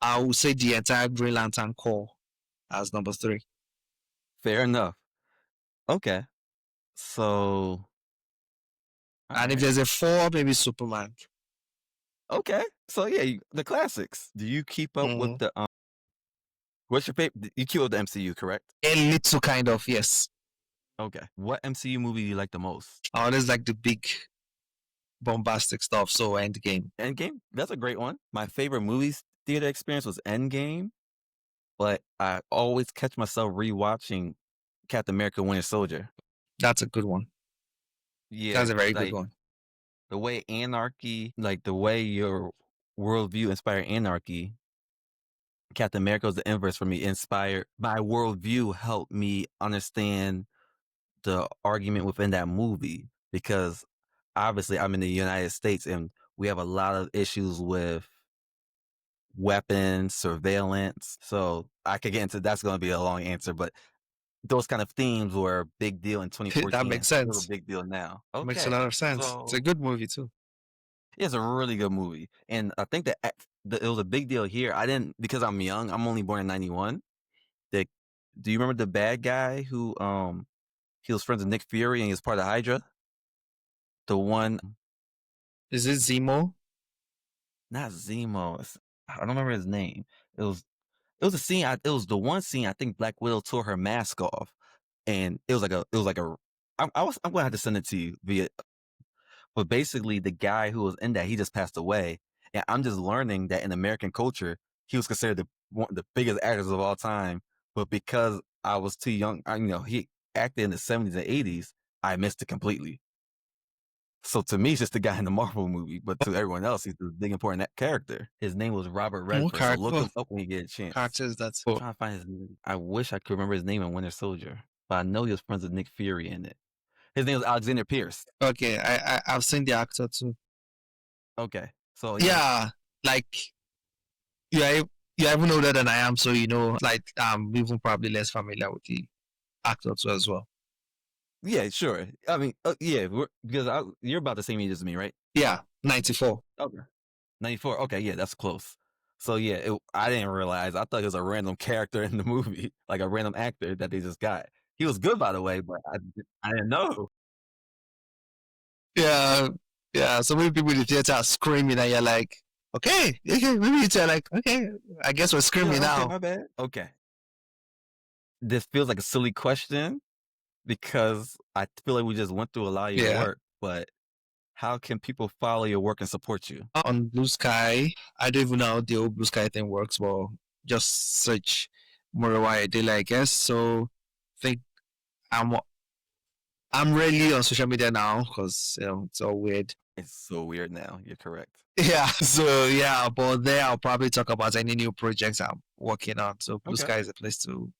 Speaker 2: I will say the entire Green Lantern Corps as number three.
Speaker 1: Fair enough. Okay. So, all
Speaker 2: And if
Speaker 1: right.
Speaker 2: there's a four, maybe Superman.
Speaker 1: Okay. So yeah, the classics. Do you keep up with
Speaker 2: Mm.
Speaker 1: the what's your favorite? You keep up with the MCU, correct?
Speaker 2: A little kind of, yes.
Speaker 1: Okay. What MCU movie do you like the most?
Speaker 2: I always like the big bombastic stuff. So Endgame.
Speaker 1: Endgame. That's a great one. My favorite movies theater experience was Endgame, but I always catch myself rewatching Captain America: Winter Soldier.
Speaker 2: That's a good one.
Speaker 1: Yeah,
Speaker 2: That's a very good
Speaker 1: like
Speaker 2: one.
Speaker 1: the way anarchy, like the way your worldview inspired anarchy. Captain America was the inverse for me. Inspired my worldview helped me understand the argument within that movie because obviously I'm in the United States and we have a lot of issues with weapons, surveillance. So I could get into that's going to be a long answer, but those kind of themes were a big deal in
Speaker 2: That
Speaker 1: 2014
Speaker 2: makes
Speaker 1: and still a
Speaker 2: sense.
Speaker 1: big deal now.
Speaker 2: Makes a
Speaker 1: Okay.
Speaker 2: lot of sense. It's a
Speaker 1: So
Speaker 2: good movie too.
Speaker 1: it's a really good movie. And I think that it was a big deal here. I didn't, because I'm young, I'm only born in 91. The, do you remember the bad guy who, he was friends with Nick Fury and he was part of Hydra? The one,
Speaker 2: Is it Zemo?
Speaker 1: not Zemo. I don't remember his name. It was a scene. It was the one scene. I think Black Widow tore her mask off, and it was like a. I'm gonna have to send it to you via. But basically, the guy who was in that he just passed away, and I'm just learning that in American culture, he was considered one of the biggest actors of all time. But because I was too young, he acted in the 70s and 80s. I missed it completely. So to me, he's just a guy in the Marvel movie, but to everyone else, he's a big important character. His name was Robert
Speaker 2: What
Speaker 1: Redford. So look
Speaker 2: character?
Speaker 1: him up when you get a chance.
Speaker 2: Characters that's
Speaker 1: I'm trying to find his name. I wish I could remember his name in Winter Soldier, but I know he was friends with Nick Fury in it. His name was Alexander Pierce.
Speaker 2: okay. I've seen the actor too.
Speaker 1: Okay, so yeah,
Speaker 2: Yeah, like you're you're even older than I am, so you know, like I'm even probably less familiar with the actor too as well.
Speaker 1: yeah, sure. I mean, yeah, because you're about the same age as me, right?
Speaker 2: Yeah, 94.
Speaker 1: Okay, 94. Okay, yeah, that's close. So yeah, I didn't realize. I thought he was a random character in the movie, like a random actor that they just got. He was good, by the way, but I didn't know.
Speaker 2: Yeah, yeah. So many people in the theater are screaming, and you're like, okay, okay. Maybe you're like, okay, I guess we're
Speaker 1: You're
Speaker 2: screaming
Speaker 1: like, okay,
Speaker 2: now.
Speaker 1: my bad. Okay, this feels like a silly question because I feel like we just went through a lot of your
Speaker 2: Yeah.
Speaker 1: work, but how can people follow your work and support you?
Speaker 2: On Blue Sky, I don't even know how the old Blue Sky thing works, but just search Murewa Ayodele, I guess. So I think I'm I'm really on social media now because it's all weird.
Speaker 1: It's so weird now. You're correct.
Speaker 2: Yeah, so yeah, but there I'll probably talk about any new projects I'm working on. So Blue
Speaker 1: Okay.
Speaker 2: Sky is a place to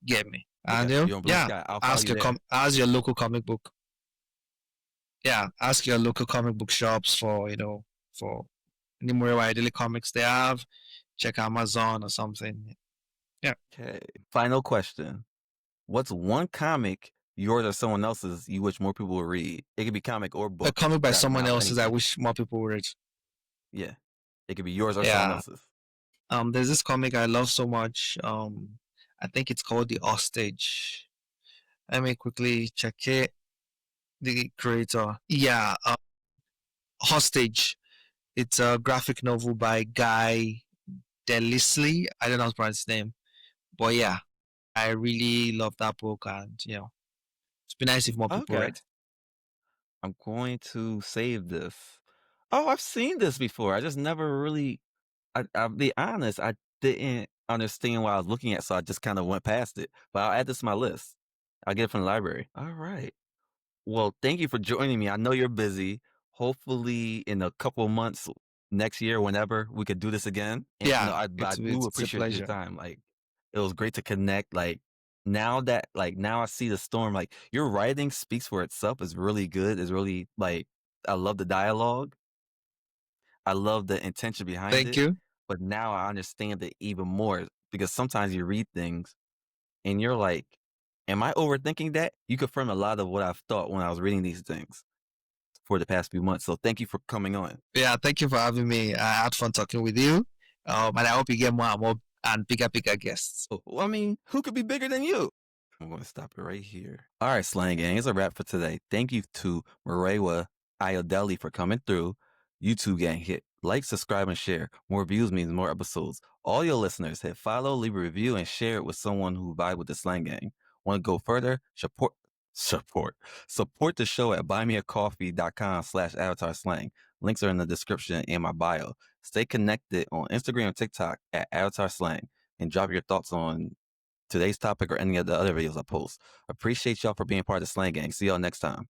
Speaker 2: get me. And
Speaker 1: Okay. You're on Blue
Speaker 2: yeah,
Speaker 1: Sky. I'll follow you there.
Speaker 2: ask your local comic book. Yeah, ask your local comic book shops for for any more Ayodele comics they have. Check Amazon or something. Yeah,
Speaker 1: Okay. Final question. What's one comic, yours or someone else's, you wish more people would read? It could be comic or
Speaker 2: a
Speaker 1: book.
Speaker 2: comic by
Speaker 1: Got
Speaker 2: someone
Speaker 1: novel,
Speaker 2: else's. I
Speaker 1: anything.
Speaker 2: wish more people would read.
Speaker 1: Yeah. It could be yours or someone
Speaker 2: Yeah.
Speaker 1: else's.
Speaker 2: There's this comic I love so much. I think it's called The Hostage. Let me quickly check it. The creator. Yeah, Hostage. It's a graphic novel by Guy Delisle. I don't know how to pronounce his name. But yeah, I really love that book and it's been nice if more people
Speaker 1: Okay.
Speaker 2: read.
Speaker 1: I'm going to save this. Oh, I've seen this before. I just never really, I'll be honest, I didn't understand what I was looking at, so I just kind of went past it. But I'll add this to my list. I'll get it from the library. All right. Well, thank you for joining me. I know you're busy. Hopefully, in a couple of months, next year, whenever we could do this again. And
Speaker 2: Yeah,
Speaker 1: I do
Speaker 2: it's a
Speaker 1: appreciate your
Speaker 2: pleasure.
Speaker 1: time. Like, it was great to connect. Now I see the storm. Like, your writing speaks for itself. It's really good. It's really like I love the dialogue. I love the intention behind
Speaker 2: Thank
Speaker 1: it,
Speaker 2: you.
Speaker 1: but now I understand it even more because sometimes you read things and you're like, am I overthinking that? You confirm a lot of what I've thought when I was reading these things for the past few months. So thank you for coming on.
Speaker 2: Yeah, thank you for having me. I had fun talking with you. And I hope you get more and more and bigger guests.
Speaker 1: Well, I mean, who could be bigger than you? I'm going to stop it right here. All right, Slang Gang, it's a wrap for today. Thank you to Murewa Ayodele for coming through. YouTube gang, hit like, subscribe, and share. More views means more episodes. All your listeners, hit follow, leave a review, and share it with someone who vibe with the Slang Gang. Want to go further? Support the show at buymeacoffee.com/avatarslang. Links are in the description and my bio. Stay connected on Instagram and TikTok at Avatar Slang and drop your thoughts on today's topic or any of the other videos I post. Appreciate y'all for being part of the Slang Gang. See y'all next time.